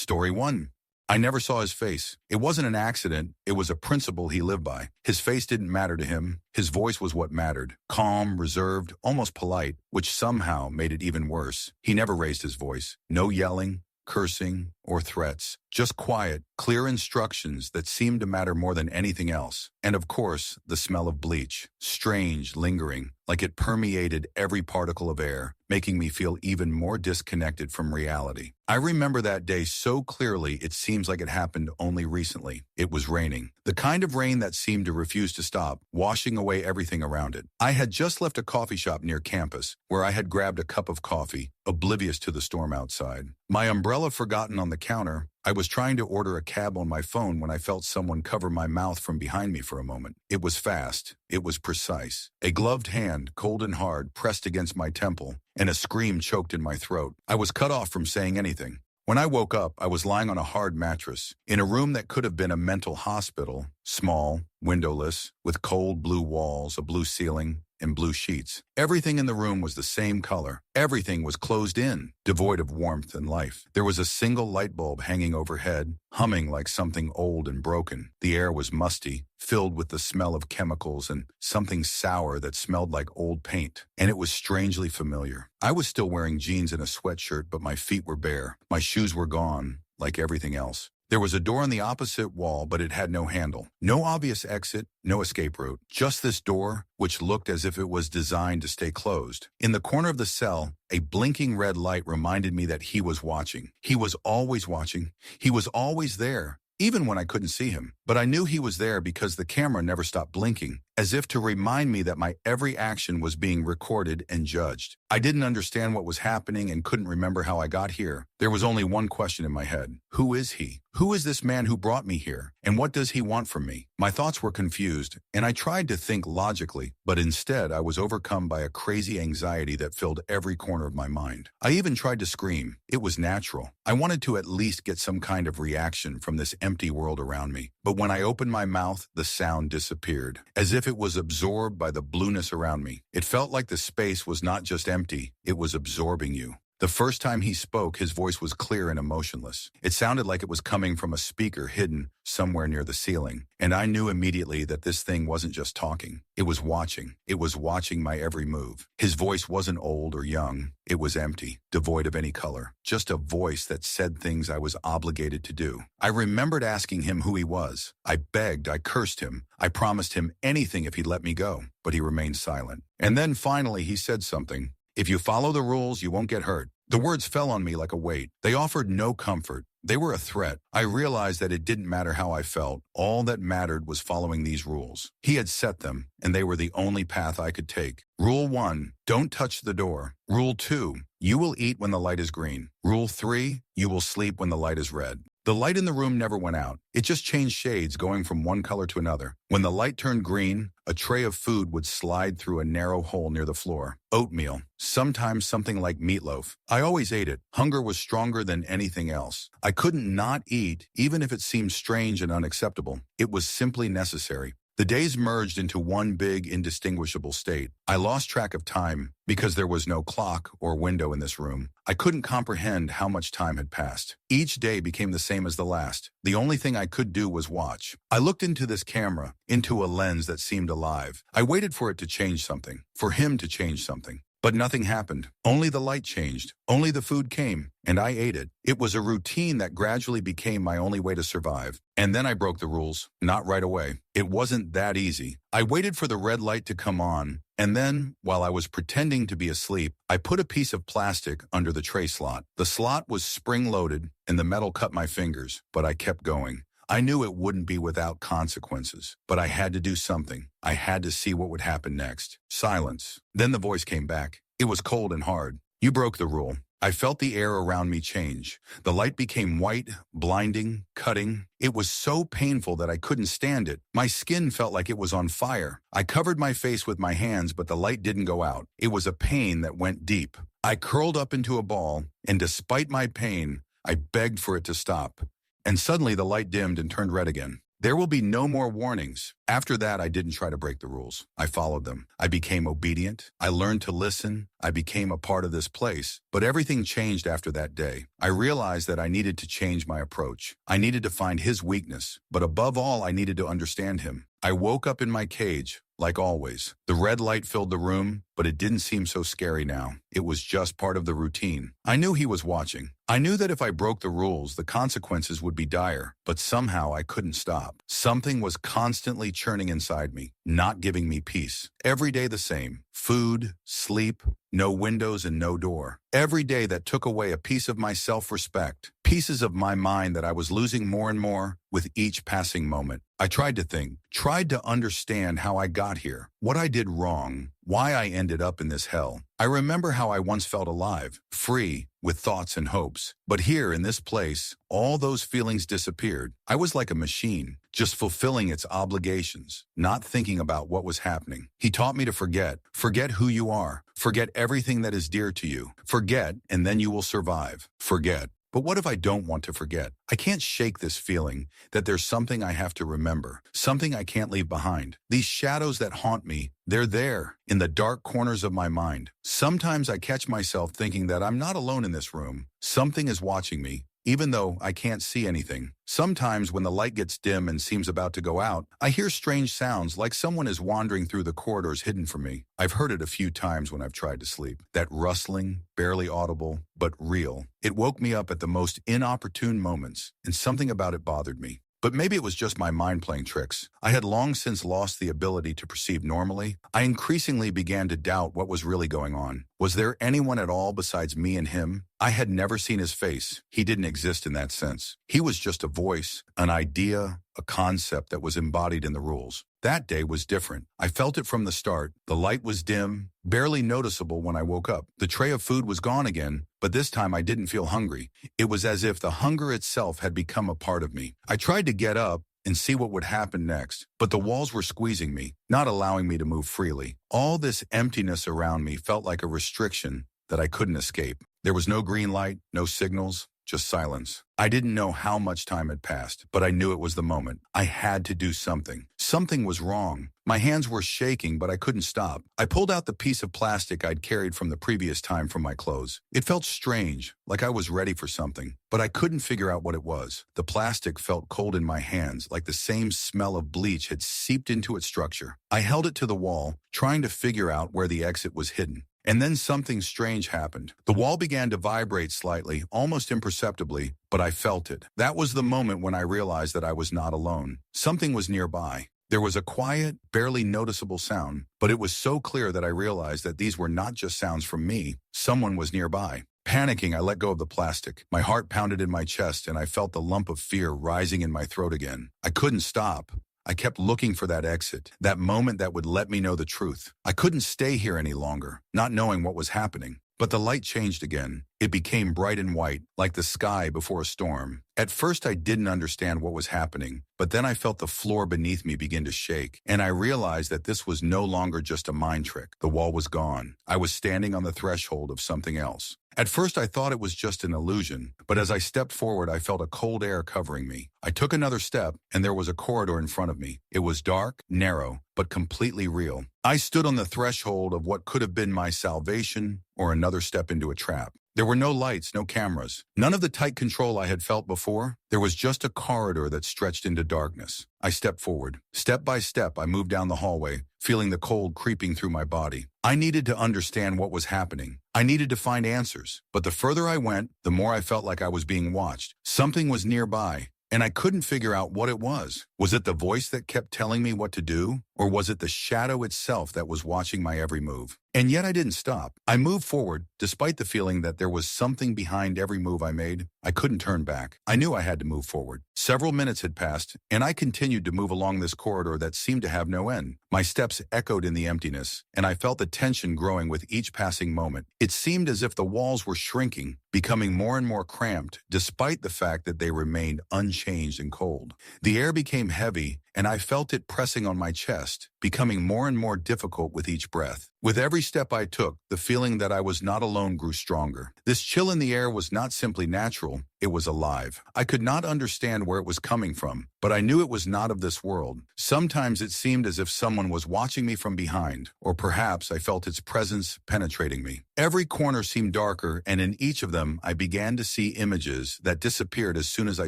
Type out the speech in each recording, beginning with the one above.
Story 1. I never saw his face. It wasn't an accident. It was a principle he lived by. His face didn't matter to him. His voice was what mattered. Calm, reserved, almost polite, which somehow made it even worse. He never raised his voice. No yelling, cursing, or threats. Just quiet, clear instructions that seemed to matter more than anything else. And of course, the smell of bleach. Strange, lingering, like it permeated every particle of air, making me feel even more disconnected from reality. I remember that day so clearly it seems like it happened only recently. It was raining. The kind of rain that seemed to refuse to stop, washing away everything around it. I had just left a coffee shop near campus, where I had grabbed a cup of coffee, oblivious to the storm outside. My umbrella forgotten on the counter, I was trying to order a cab on my phone when I felt someone cover my mouth from behind me for a moment. It was fast. It was precise. A gloved hand, cold and hard, pressed against my temple, and a scream choked in my throat. I was cut off from saying anything. When I woke up, I was lying on a hard mattress, in a room that could have been a mental hospital, small, windowless, with cold blue walls, a blue ceiling, and blue sheets. Everything in the room was the same color. Everything was closed in, devoid of warmth and life. There was a single light bulb hanging overhead, humming like something old and broken. The air was musty, filled with the smell of chemicals and something sour that smelled like old paint. And it was strangely familiar. I was still wearing jeans and a sweatshirt, but my feet were bare. My shoes were gone, like everything else. There was a door on the opposite wall, but it had no handle. No obvious exit, no escape route. Just this door, which looked as if it was designed to stay closed. In the corner of the cell, a blinking red light reminded me that he was watching. He was always watching. He was always there, even when I couldn't see him. But I knew he was there because the camera never stopped blinking, as if to remind me that my every action was being recorded and judged. I didn't understand what was happening and couldn't remember how I got here. There was only one question in my head. Who is he? Who is this man who brought me here? And what does he want from me? My thoughts were confused, and I tried to think logically, but instead I was overcome by a crazy anxiety that filled every corner of my mind. I even tried to scream. It was natural. I wanted to at least get some kind of reaction from this empty world around me. But when I opened my mouth, the sound disappeared, as if it was absorbed by the blueness around me. It felt like the space was not just empty, it was absorbing you. The first time he spoke, his voice was clear and emotionless. It sounded like it was coming from a speaker hidden somewhere near the ceiling. And I knew immediately that this thing wasn't just talking. It was watching. It was watching my every move. His voice wasn't old or young. It was empty, devoid of any color. Just a voice that said things I was obligated to do. I remembered asking him who he was. I begged, I cursed him. I promised him anything if he'd let me go. But he remained silent. And then finally he said something. If you follow the rules, you won't get hurt. The words fell on me like a weight. They offered no comfort. They were a threat. I realized that it didn't matter how I felt. All that mattered was following these rules. He had set them, and they were the only path I could take. Rule 1, don't touch the door. Rule 2, you will eat when the light is green. Rule 3, you will sleep when the light is red. The light in the room never went out. It just changed shades, going from one color to another. When the light turned green, a tray of food would slide through a narrow hole near the floor. Oatmeal, sometimes something like meatloaf. I always ate it. Hunger was stronger than anything else. I couldn't not eat, even if it seemed strange and unacceptable. It was simply necessary. The days merged into one big, indistinguishable state. I lost track of time because there was no clock or window in this room. I couldn't comprehend how much time had passed. Each day became the same as the last. The only thing I could do was watch. I looked into this camera, into a lens that seemed alive. I waited for it to change something, for him to change something. But nothing happened. Only the light changed. Only the food came, and I ate it. It was a routine that gradually became my only way to survive. And then I broke the rules. Not right away. It wasn't that easy. I waited for the red light to come on, and then, while I was pretending to be asleep, I put a piece of plastic under the tray slot. The slot was spring-loaded, and the metal cut my fingers, but I kept going. I knew it wouldn't be without consequences, but I had to do something. I had to see what would happen next. Silence. Then the voice came back. It was cold and hard. You broke the rule. I felt the air around me change. The light became white, blinding, cutting. It was so painful that I couldn't stand it. My skin felt like it was on fire. I covered my face with my hands, but the light didn't go out. It was a pain that went deep. I curled up into a ball, and despite my pain, I begged for it to stop. And suddenly the light dimmed and turned red again. There will be no more warnings. After that, I didn't try to break the rules. I followed them. I became obedient. I learned to listen. I became a part of this place. But everything changed after that day. I realized that I needed to change my approach. I needed to find his weakness. But above all, I needed to understand him. I woke up in my cage, like always. The red light filled the room, but it didn't seem so scary now. It was just part of the routine. I knew he was watching. I knew that if I broke the rules, the consequences would be dire, but somehow I couldn't stop. Something was constantly churning inside me, not giving me peace. Every day the same. Food, sleep, no windows and no door. Every day that took away a piece of my self-respect, pieces of my mind that I was losing more and more with each passing moment. I tried to think, tried to understand how I got here, what I did wrong, why I ended up in this hell. I remember how I once felt alive, free, with thoughts and hopes. But here in this place, all those feelings disappeared. I was like a machine, just fulfilling its obligations, not thinking about what was happening. He taught me to forget. Forget who you are. Forget everything that is dear to you. Forget, and then you will survive. Forget. But what if I don't want to forget? I can't shake this feeling that there's something I have to remember, something I can't leave behind. These shadows that haunt me, they're there, in the dark corners of my mind. Sometimes I catch myself thinking that I'm not alone in this room. Something is watching me, even though I can't see anything. Sometimes when the light gets dim and seems about to go out, I hear strange sounds like someone is wandering through the corridors hidden from me. I've heard it a few times when I've tried to sleep. That rustling, barely audible, but real. It woke me up at the most inopportune moments, and something about it bothered me. But maybe it was just my mind playing tricks. I had long since lost the ability to perceive normally. I increasingly began to doubt what was really going on. Was there anyone at all besides me and him? I had never seen his face. He didn't exist in that sense. He was just a voice, an idea, a concept that was embodied in the rules. That day was different. I felt it from the start. The light was dim, barely noticeable when I woke up. The tray of food was gone again, but this time I didn't feel hungry. It was as if the hunger itself had become a part of me. I tried to get up and see what would happen next, but the walls were squeezing me, not allowing me to move freely. All this emptiness around me felt like a restriction that I couldn't escape. There was no green light, no signals, just silence. I didn't know how much time had passed, but I knew it was the moment. I had to do something. Something was wrong. My hands were shaking, but I couldn't stop. I pulled out the piece of plastic I'd carried from the previous time from my clothes. It felt strange, like I was ready for something, but I couldn't figure out what it was. The plastic felt cold in my hands, like the same smell of bleach had seeped into its structure. I held it to the wall, trying to figure out where the exit was hidden. And then something strange happened. The wall began to vibrate slightly, almost imperceptibly, but I felt it. That was the moment when I realized that I was not alone. Something was nearby. There was a quiet, barely noticeable sound, but it was so clear that I realized that these were not just sounds from me. Someone was nearby. Panicking, I let go of the plastic. My heart pounded in my chest, and I felt the lump of fear rising in my throat again. I couldn't stop. I kept looking for that exit, that moment that would let me know the truth. I couldn't stay here any longer, not knowing what was happening. But the light changed again. It became bright and white, like the sky before a storm. At first, I didn't understand what was happening, but then I felt the floor beneath me begin to shake, and I realized that this was no longer just a mind trick. The wall was gone. I was standing on the threshold of something else. At first, I thought it was just an illusion, but as I stepped forward, I felt a cold air covering me. I took another step, and there was a corridor in front of me. It was dark, narrow, but completely real. I stood on the threshold of what could have been my salvation or another step into a trap. There were no lights, no cameras, none of the tight control I had felt before. There was just a corridor that stretched into darkness. I stepped forward. Step by step, I moved down the hallway, feeling the cold creeping through my body. I needed to understand what was happening. I needed to find answers. But the further I went, the more I felt like I was being watched. Something was nearby, and I couldn't figure out what it was. Was it the voice that kept telling me what to do? Or was it the shadow itself that was watching my every move? And yet I didn't stop. I moved forward, despite the feeling that there was something behind every move I made. I couldn't turn back. I knew I had to move forward. Several minutes had passed, and I continued to move along this corridor that seemed to have no end. My steps echoed in the emptiness, and I felt the tension growing with each passing moment. It seemed as if the walls were shrinking, becoming more and more cramped, despite the fact that they remained unchanged and cold. The air became heavy, and I felt it pressing on my chest, becoming more and more difficult with each breath. With every step I took, the feeling that I was not alone grew stronger. This chill in the air was not simply natural, it was alive. I could not understand where it was coming from, but I knew it was not of this world. Sometimes it seemed as if someone was watching me from behind, or perhaps I felt its presence penetrating me. Every corner seemed darker, and in each of them I began to see images that disappeared as soon as I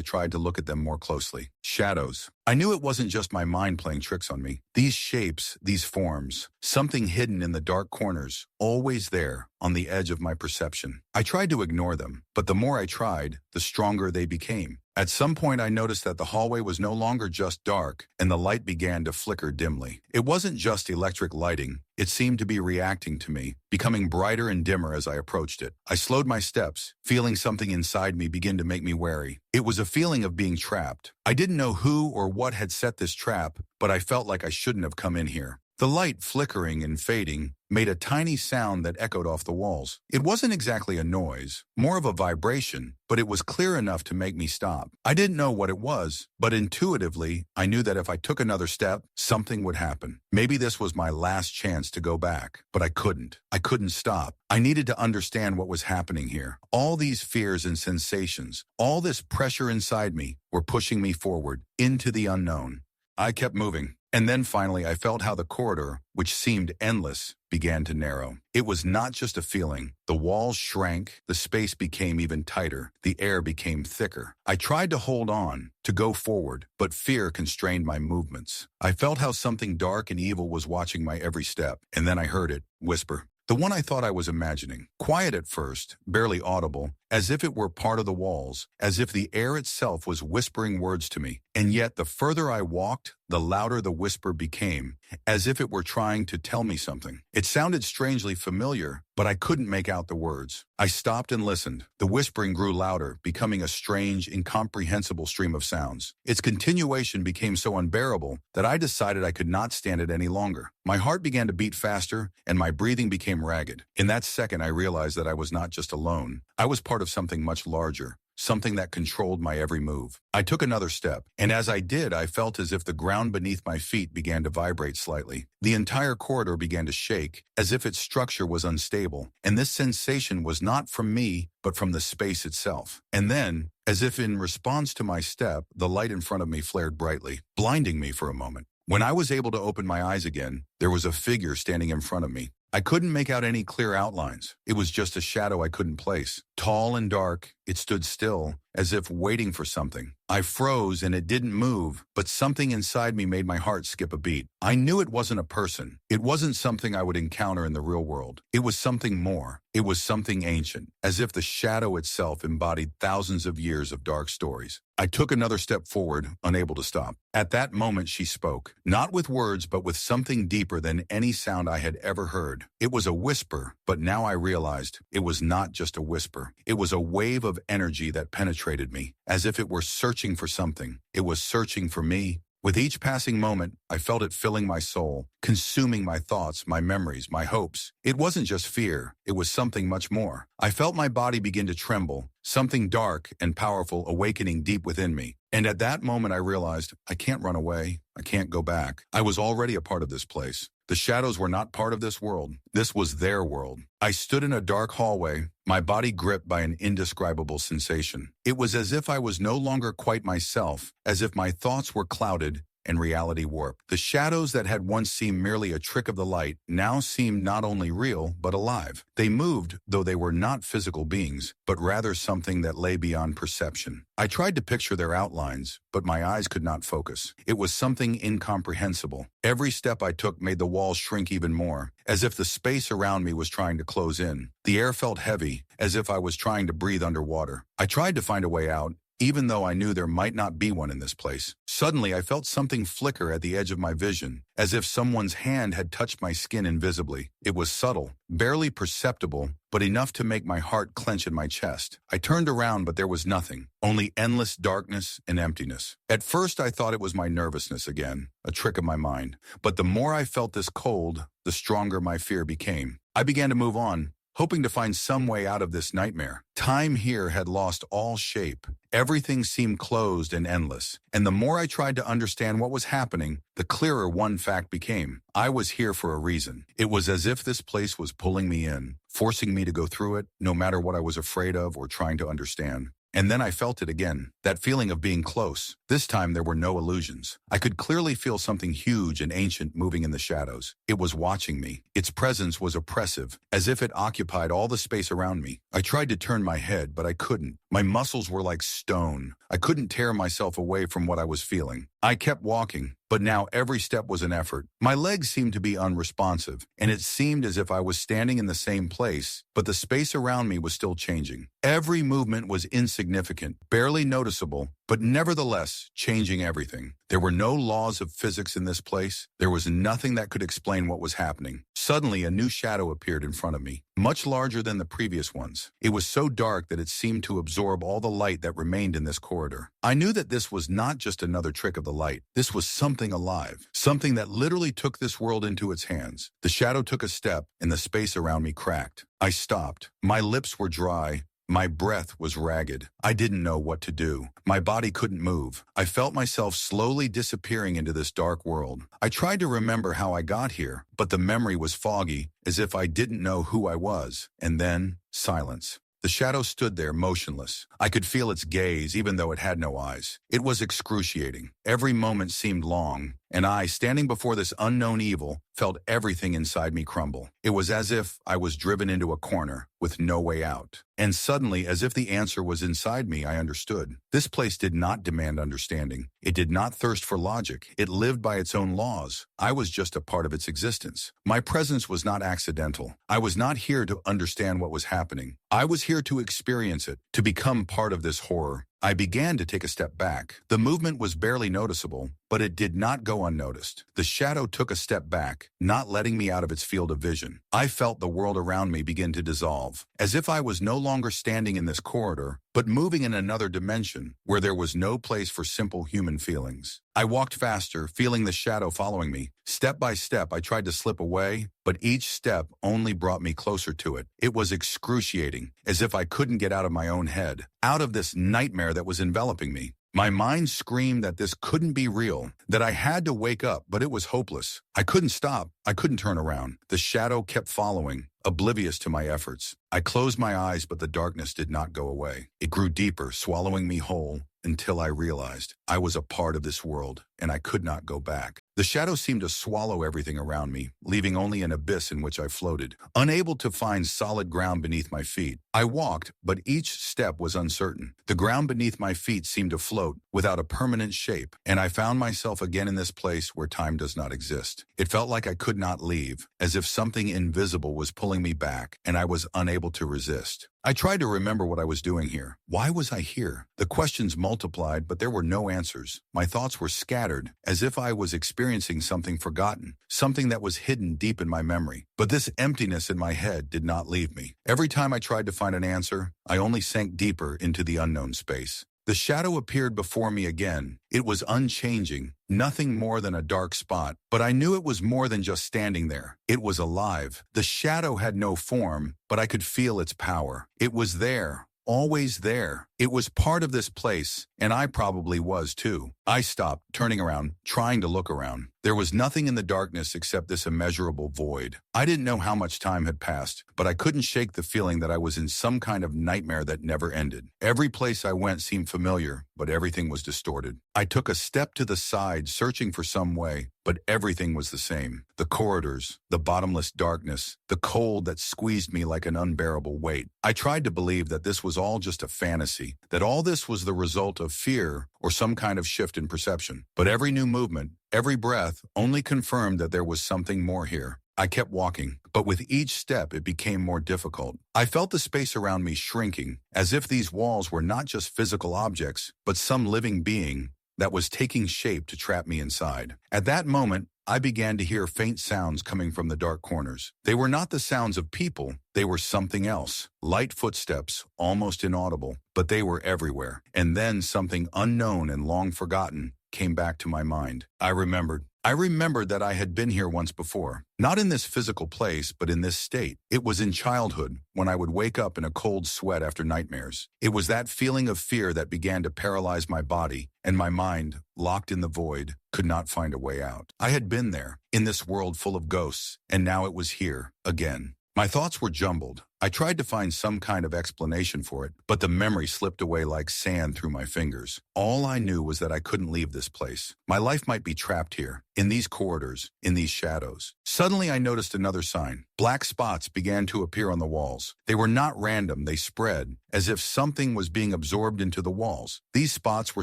tried to look at them more closely. Shadows. I knew it wasn't just my mind playing tricks on me. These shapes, these forms, something hidden in the dark corners, always there, on the edge of my perception. I tried to ignore them, but the more I tried, the stronger they became. At some point I noticed that the hallway was no longer just dark, and the light began to flicker dimly. It wasn't just electric lighting, it seemed to be reacting to me, becoming brighter and dimmer as I approached it. I slowed my steps, feeling something inside me begin to make me wary. It was a feeling of being trapped. I didn't know who or what had set this trap, but I felt like I shouldn't have come in here. The light, flickering and fading, made a tiny sound that echoed off the walls. It wasn't exactly a noise, more of a vibration, but it was clear enough to make me stop. I didn't know what it was, but intuitively, I knew that if I took another step, something would happen. Maybe this was my last chance to go back, but I couldn't. I couldn't stop. I needed to understand what was happening here. All these fears and sensations, all this pressure inside me, were pushing me forward, into the unknown. I kept moving. And then finally I felt how the corridor, which seemed endless, began to narrow. It was not just a feeling. The walls shrank, the space became even tighter, the air became thicker. I tried to hold on, to go forward, but fear constrained my movements. I felt how something dark and evil was watching my every step, and then I heard it whisper. The one I thought I was imagining. Quiet at first, barely audible, as if it were part of the walls, as if the air itself was whispering words to me. And yet the further I walked, the louder the whisper became, as if it were trying to tell me something. It sounded strangely familiar, but I couldn't make out the words. I stopped and listened. The whispering grew louder, becoming a strange, incomprehensible stream of sounds. Its continuation became so unbearable that I decided I could not stand it any longer. My heart began to beat faster, and my breathing became ragged. In that second, I realized that I was not just alone. I was part of something much larger, something that controlled my every move. I took another step, and as I did, I felt as if the ground beneath my feet began to vibrate slightly. The entire corridor began to shake, as if its structure was unstable, and this sensation was not from me, but from the space itself. And then, as if in response to my step, the light in front of me flared brightly, blinding me for a moment. When I was able to open my eyes again, there was a figure standing in front of me. I couldn't make out any clear outlines. It was just a shadow I couldn't place. Tall and dark, it stood still, as if waiting for something. I froze and it didn't move, but something inside me made my heart skip a beat. I knew it wasn't a person. It wasn't something I would encounter in the real world. It was something more. It was something ancient, as if the shadow itself embodied thousands of years of dark stories. I took another step forward, unable to stop. At that moment she spoke, not with words but with something deeper than any sound I had ever heard. It was a whisper, but now I realized it was not just a whisper. It was a wave of energy that penetrated me, as if it were searching for something. It was searching for me. With each passing moment, I felt it filling my soul, consuming my thoughts, my memories, my hopes. It wasn't just fear, it was something much more. I felt my body begin to tremble, something dark and powerful awakening deep within me. And at that moment I realized, I can't run away, I can't go back. I was already a part of this place. The shadows were not part of this world. This was their world. I stood in a dark hallway, my body gripped by an indescribable sensation. It was as if I was no longer quite myself, as if my thoughts were clouded and reality warped. The shadows that had once seemed merely a trick of the light now seemed not only real, but alive. They moved, though they were not physical beings, but rather something that lay beyond perception. I tried to picture their outlines, but my eyes could not focus. It was something incomprehensible. Every step I took made the walls shrink even more, as if the space around me was trying to close in. The air felt heavy, as if I was trying to breathe underwater. I tried to find a way out, even though I knew there might not be one in this place. Suddenly, I felt something flicker at the edge of my vision, as if someone's hand had touched my skin invisibly. It was subtle, barely perceptible, but enough to make my heart clench in my chest. I turned around, but there was nothing, only endless darkness and emptiness. At first, I thought it was my nervousness again, a trick of my mind. But the more I felt this cold, the stronger my fear became. I began to move on, hoping to find some way out of this nightmare. Time here had lost all shape. Everything seemed closed and endless. And the more I tried to understand what was happening, the clearer one fact became. I was here for a reason. It was as if this place was pulling me in, forcing me to go through it, no matter what I was afraid of or trying to understand. And then I felt it again, that feeling of being close. This time there were no illusions. I could clearly feel something huge and ancient moving in the shadows. It was watching me. Its presence was oppressive, as if it occupied all the space around me. I tried to turn my head, but I couldn't. My muscles were like stone. I couldn't tear myself away from what I was feeling. I kept walking, but now every step was an effort. My legs seemed to be unresponsive, and it seemed as if I was standing in the same place, but the space around me was still changing. Every movement was insignificant, barely noticeable, but nevertheless changing everything. There were no laws of physics in this place. There was nothing that could explain what was happening. Suddenly, a new shadow appeared in front of me, much larger than the previous ones. It was so dark that it seemed to absorb all the light that remained in this corridor. I knew that this was not just another trick of the light. This was something alive, something that literally took this world into its hands. The shadow took a step, and the space around me cracked. I stopped. My lips were dry. My breath was ragged. I didn't know what to do. My body couldn't move. I felt myself slowly disappearing into this dark world. I tried to remember how I got here, but the memory was foggy, as if I didn't know who I was. And then, silence. The shadow stood there motionless. I could feel its gaze, even though it had no eyes. It was excruciating. Every moment seemed long, and I, standing before this unknown evil, felt everything inside me crumble. It was as if I was driven into a corner with no way out. And suddenly, as if the answer was inside me, I understood. This place did not demand understanding. It did not thirst for logic. It lived by its own laws. I was just a part of its existence. My presence was not accidental. I was not here to understand what was happening. I was here to experience it, to become part of this horror. I began to take a step back. The movement was barely noticeable, but it did not go unnoticed. The shadow took a step back, not letting me out of its field of vision. I felt the world around me begin to dissolve, as if I was no longer standing in this corridor, but moving in another dimension where there was no place for simple human feelings. I walked faster, feeling the shadow following me. Step by step, I tried to slip away, but each step only brought me closer to it. It was excruciating, as if I couldn't get out of my own head, out of this nightmare that was enveloping me. My mind screamed that this couldn't be real, that I had to wake up, but it was hopeless. I couldn't stop. I couldn't turn around. The shadow kept following, oblivious to my efforts. I closed my eyes, but the darkness did not go away. It grew deeper, swallowing me whole, until I realized I was a part of this world, and I could not go back. The shadow seemed to swallow everything around me, leaving only an abyss in which I floated, unable to find solid ground beneath my feet. I walked, but each step was uncertain. The ground beneath my feet seemed to float, without a permanent shape, and I found myself again in this place where time does not exist. It felt like I could not leave, as if something invisible was pulling me back, and I was unable to resist. I tried to remember what I was doing here. Why was I here? The questions multiplied, but there were no answers. My thoughts were scattered, as if I was experiencing something forgotten, something that was hidden deep in my memory. But this emptiness in my head did not leave me. Every time I tried to find an answer, I only sank deeper into the unknown space. The shadow appeared before me again. It was unchanging, nothing more than a dark spot, but I knew it was more than just standing there. It was alive. The shadow had no form, but I could feel its power. It was there, always there. It was part of this place, and I probably was too. I stopped, turning around, trying to look around. There was nothing in the darkness except this immeasurable void. I didn't know how much time had passed, but I couldn't shake the feeling that I was in some kind of nightmare that never ended. Every place I went seemed familiar, but everything was distorted. I took a step to the side, searching for some way, but everything was the same. The corridors, the bottomless darkness, the cold that squeezed me like an unbearable weight. I tried to believe that this was all just a fantasy, that all this was the result of fear or some kind of shift in perception. But every new movement, every breath, only confirmed that there was something more here. I kept walking, but with each step it became more difficult. I felt the space around me shrinking, as if these walls were not just physical objects, but some living being that was taking shape to trap me inside. At that moment, I began to hear faint sounds coming from the dark corners. They were not the sounds of people, they were something else. Light footsteps, almost inaudible, but they were everywhere. And then something unknown and long forgotten came back to my mind. I remembered. I remembered that I had been here once before. Not in this physical place, but in this state. It was in childhood, when I would wake up in a cold sweat after nightmares. It was that feeling of fear that began to paralyze my body, and my mind, locked in the void, could not find a way out. I had been there, in this world full of ghosts, and now it was here, again. My thoughts were jumbled. I tried to find some kind of explanation for it, but the memory slipped away like sand through my fingers. All I knew was that I couldn't leave this place. My life might be trapped here, in these corridors, in these shadows. Suddenly I noticed another sign. Black spots began to appear on the walls. They were not random, they spread, as if something was being absorbed into the walls. These spots were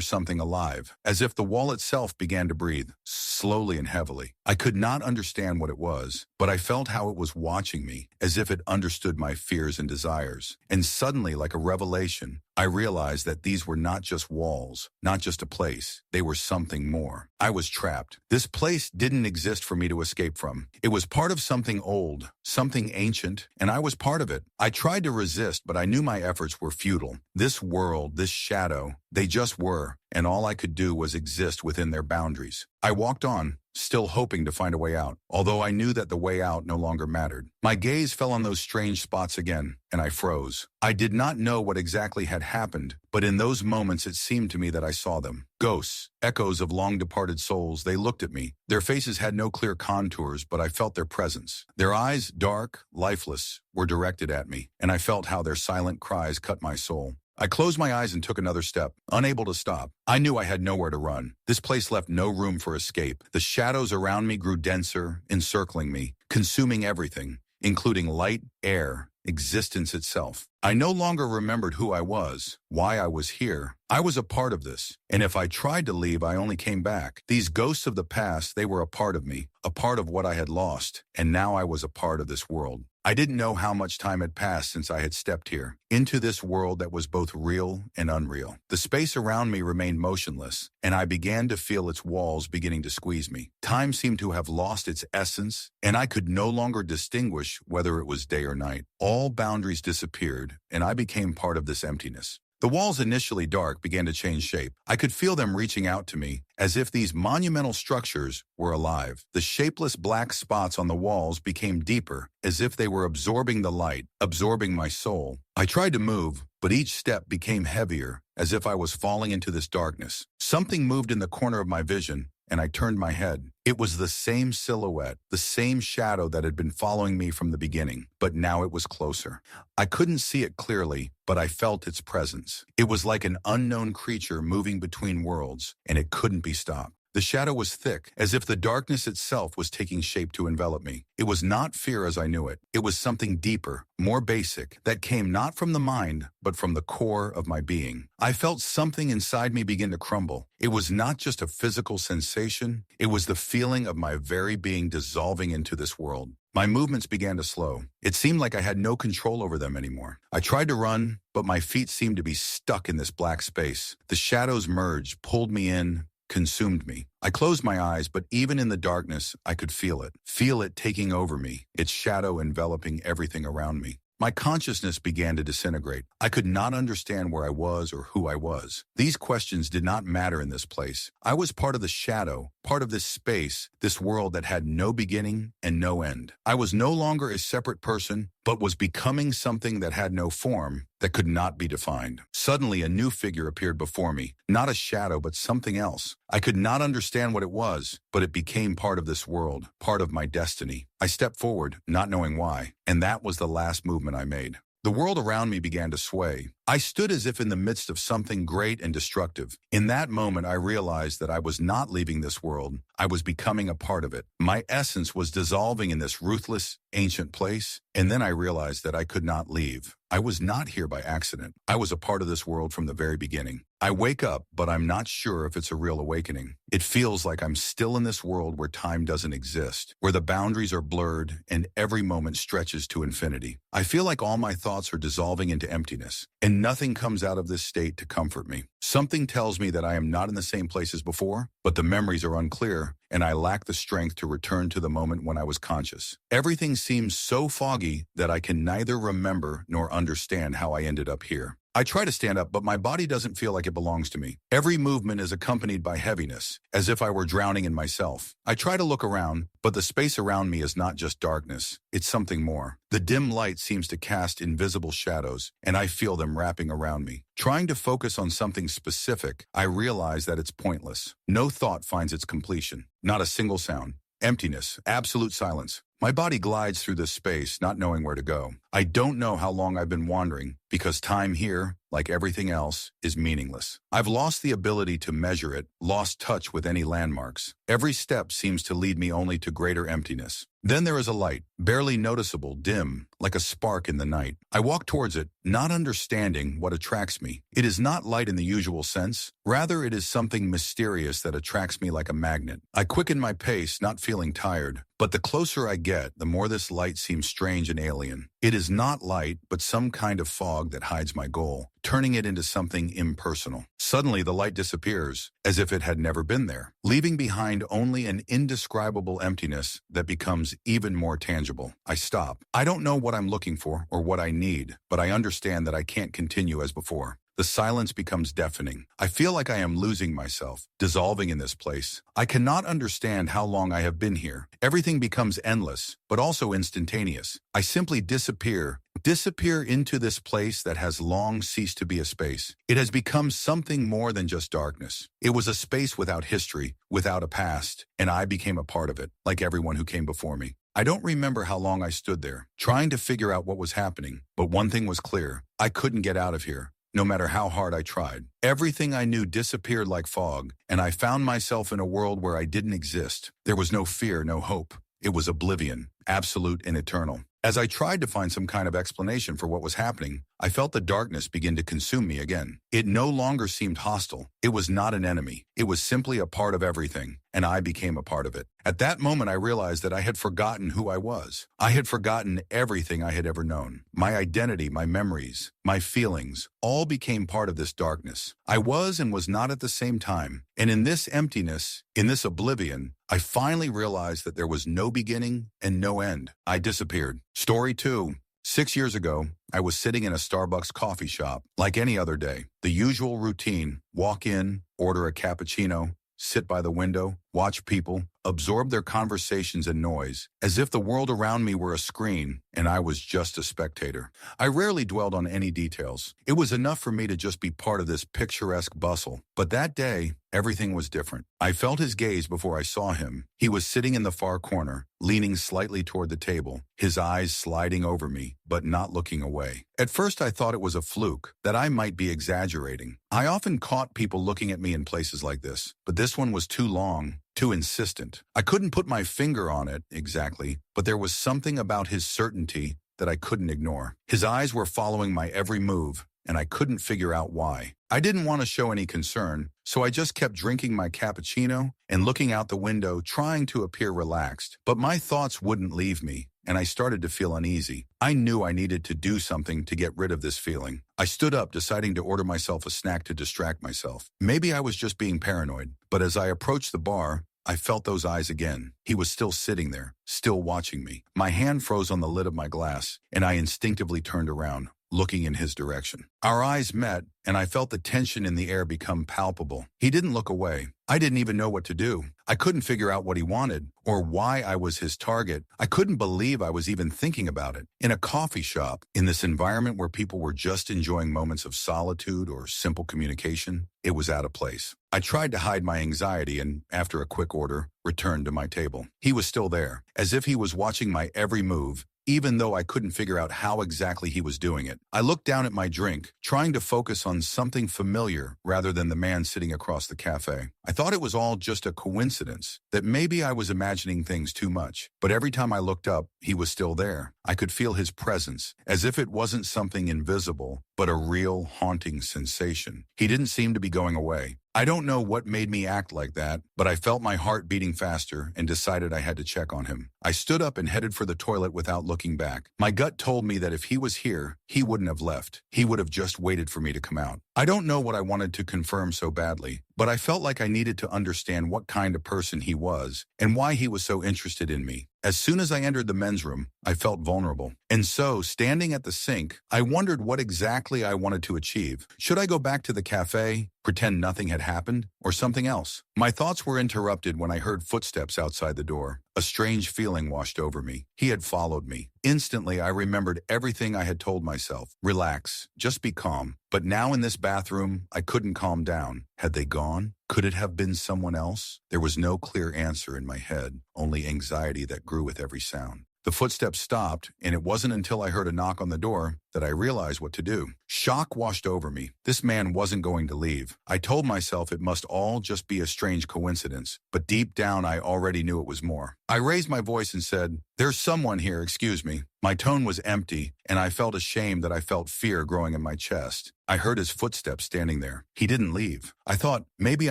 something alive, as if the wall itself began to breathe, slowly and heavily. I could not understand what it was, but I felt how it was watching me, as if it understood my fears and desires. And suddenly, like a revelation, I realized that these were not just walls, not just a place. They were something more. I was trapped. This place didn't exist for me to escape from. It was part of something old, something ancient, and I was part of it. I tried to resist, but I knew my efforts were futile. This world, this shadow, they just were, and all I could do was exist within their boundaries. I walked on, still hoping to find a way out, although I knew that the way out no longer mattered. My gaze fell on those strange spots again, and I froze. I did not know what exactly had happened, but in those moments it seemed to me that I saw them. Ghosts, echoes of long-departed souls, they looked at me. Their faces had no clear contours, but I felt their presence. Their eyes, dark, lifeless, were directed at me, and I felt how their silent cries cut my soul. I closed my eyes and took another step, unable to stop. I knew I had nowhere to run. This place left no room for escape. The shadows around me grew denser, encircling me, consuming everything, including light, air, existence itself. I no longer remembered who I was, why I was here. I was a part of this, and if I tried to leave, I only came back. These ghosts of the past, they were a part of me, a part of what I had lost, and now I was a part of this world. I didn't know how much time had passed since I had stepped here, into this world that was both real and unreal. The space around me remained motionless, and I began to feel its walls beginning to squeeze me. Time seemed to have lost its essence, and I could no longer distinguish whether it was day or night. All boundaries disappeared, and I became part of this emptiness. The walls, initially dark, began to change shape. I could feel them reaching out to me, as if these monumental structures were alive. The shapeless black spots on the walls became deeper, as if they were absorbing the light, absorbing my soul. I tried to move, but each step became heavier, as if I was falling into this darkness. Something moved in the corner of my vision, and I turned my head. It was the same silhouette, the same shadow that had been following me from the beginning, but now it was closer. I couldn't see it clearly, but I felt its presence. It was like an unknown creature moving between worlds, and it couldn't be stopped. The shadow was thick, as if the darkness itself was taking shape to envelop me. It was not fear as I knew it. It was something deeper, more basic, that came not from the mind, but from the core of my being. I felt something inside me begin to crumble. It was not just a physical sensation. It was the feeling of my very being dissolving into this world. My movements began to slow. It seemed like I had no control over them anymore. I tried to run, but my feet seemed to be stuck in this black space. The shadows merged, pulled me in, consumed me. I closed my eyes, but even in the darkness, I could feel it taking over me, its shadow enveloping everything around me. My consciousness began to disintegrate. I could not understand where I was or who I was. These questions did not matter in this place. I was part of the shadow, part of this space, this world that had no beginning and no end. I was no longer a separate person, but was becoming something that had no form, that could not be defined. Suddenly, a new figure appeared before me, not a shadow, but something else. I could not understand what it was, but it became part of this world, part of my destiny. I stepped forward, not knowing why, and that was the last movement I made. The world around me began to sway. I stood as if in the midst of something great and destructive. In that moment, I realized that I was not leaving this world. I was becoming a part of it. My essence was dissolving in this ruthless, ancient place, and then I realized that I could not leave. I was not here by accident. I was a part of this world from the very beginning. I wake up, but I'm not sure if it's a real awakening. It feels like I'm still in this world where time doesn't exist, where the boundaries are blurred and every moment stretches to infinity. I feel like all my thoughts are dissolving into emptiness, and nothing comes out of this state to comfort me. Something tells me that I am not in the same place as before, but the memories are unclear, and I lack the strength to return to the moment when I was conscious. Everything seems so foggy that I can neither remember nor understand how I ended up here. I try to stand up, but my body doesn't feel like it belongs to me. Every movement is accompanied by heaviness, as if I were drowning in myself. I try to look around, but the space around me is not just darkness. It's something more. The dim light seems to cast invisible shadows, and I feel them wrapping around me. Trying to focus on something specific, I realize that it's pointless. No thought finds its completion. Not a single sound. Emptiness, absolute silence. My body glides through this space, not knowing where to go. I don't know how long I've been wandering, because time here, like everything else, is meaningless. I've lost the ability to measure it, lost touch with any landmarks. Every step seems to lead me only to greater emptiness. Then there is a light, barely noticeable, dim, like a spark in the night. I walk towards it, not understanding what attracts me. It is not light in the usual sense. Rather, it is something mysterious that attracts me like a magnet. I quicken my pace, not feeling tired. But the closer I get, the more this light seems strange and alien. It is not light, but some kind of fog that hides my goal, turning it into something impersonal. Suddenly, the light disappears, as if it had never been there, leaving behind only an indescribable emptiness that becomes even more tangible. I stop. I don't know what I'm looking for or what I need, but I understand that I can't continue as before. The silence becomes deafening. I feel like I am losing myself, dissolving in this place. I cannot understand how long I have been here. Everything becomes endless, but also instantaneous. I simply disappear into this place that has long ceased to be a space. It has become something more than just darkness. It was a space without history, without a past, and I became a part of it, like everyone who came before me. I don't remember how long I stood there, trying to figure out what was happening, but one thing was clear. I couldn't get out of here. No matter how hard I tried. Everything I knew disappeared like fog, and I found myself in a world where I didn't exist. There was no fear, no hope. It was oblivion, absolute and eternal. As I tried to find some kind of explanation for what was happening, I felt the darkness begin to consume me again. It no longer seemed hostile. It was not an enemy. It was simply a part of everything, and I became a part of it. At that moment, I realized that I had forgotten who I was. I had forgotten everything I had ever known. My identity, my memories, my feelings, all became part of this darkness. I was and was not at the same time. And in this emptiness, in this oblivion, I finally realized that there was no beginning and no end. I disappeared. Story 2. 6 years ago, I was sitting in a Starbucks coffee shop, like any other day. The usual routine: walk in, order a cappuccino, sit by the window, watch people, absorb their conversations and noise, as if the world around me were a screen and I was just a spectator. I rarely dwelled on any details. It was enough for me to just be part of this picturesque bustle. But that day, everything was different. I felt his gaze before I saw him. He was sitting in the far corner, leaning slightly toward the table, his eyes sliding over me, but not looking away. At first, I thought it was a fluke, that I might be exaggerating. I often caught people looking at me in places like this, but this one was too long, too insistent. I couldn't put my finger on it exactly, but there was something about his certainty that I couldn't ignore. His eyes were following my every move, and I couldn't figure out why. I didn't want to show any concern, so I just kept drinking my cappuccino and looking out the window, trying to appear relaxed. But my thoughts wouldn't leave me, and I started to feel uneasy. I knew I needed to do something to get rid of this feeling. I stood up, deciding to order myself a snack to distract myself. Maybe I was just being paranoid, but as I approached the bar, I felt those eyes again. He was still sitting there, still watching me. My hand froze on the lid of my glass, and I instinctively turned around, looking in his direction. Our eyes met, and I felt the tension in the air become palpable. He didn't look away. I didn't even know what to do. I couldn't figure out what he wanted, or why I was his target. I couldn't believe I was even thinking about it. In a coffee shop, in this environment where people were just enjoying moments of solitude or simple communication, it was out of place. I tried to hide my anxiety and, after a quick order, returned to my table. He was still there, as if he was watching my every move, even though I couldn't figure out how exactly he was doing it. I looked down at my drink, trying to focus on something familiar rather than the man sitting across the cafe. I thought it was all just a coincidence, that maybe I was imagining things too much. But every time I looked up, he was still there. I could feel his presence, as if it wasn't something invisible, but a real, haunting sensation. He didn't seem to be going away. I don't know what made me act like that, but I felt my heart beating faster and decided I had to check on him. I stood up and headed for the toilet without looking back. My gut told me that if he was here, he wouldn't have left. He would have just waited for me to come out. I don't know what I wanted to confirm so badly, but I felt like I needed to understand what kind of person he was and why he was so interested in me. As soon as I entered the men's room, I felt vulnerable. And so, standing at the sink, I wondered what exactly I wanted to achieve. Should I go back to the cafe, pretend nothing had happened, or something else? My thoughts were interrupted when I heard footsteps outside the door. A strange feeling washed over me. He had followed me. Instantly, I remembered everything I had told myself. Relax, just be calm. But now in this bathroom, I couldn't calm down. Had they gone? Could it have been someone else? There was no clear answer in my head, only anxiety that grew with every sound. The footsteps stopped, and it wasn't until I heard a knock on the door that I realized what to do. Shock washed over me. This man wasn't going to leave. I told myself it must all just be a strange coincidence, but deep down I already knew it was more. I raised my voice and said, "There's someone here, excuse me." My tone was empty, and I felt ashamed that I felt fear growing in my chest. I heard his footsteps standing there. He didn't leave. I thought, maybe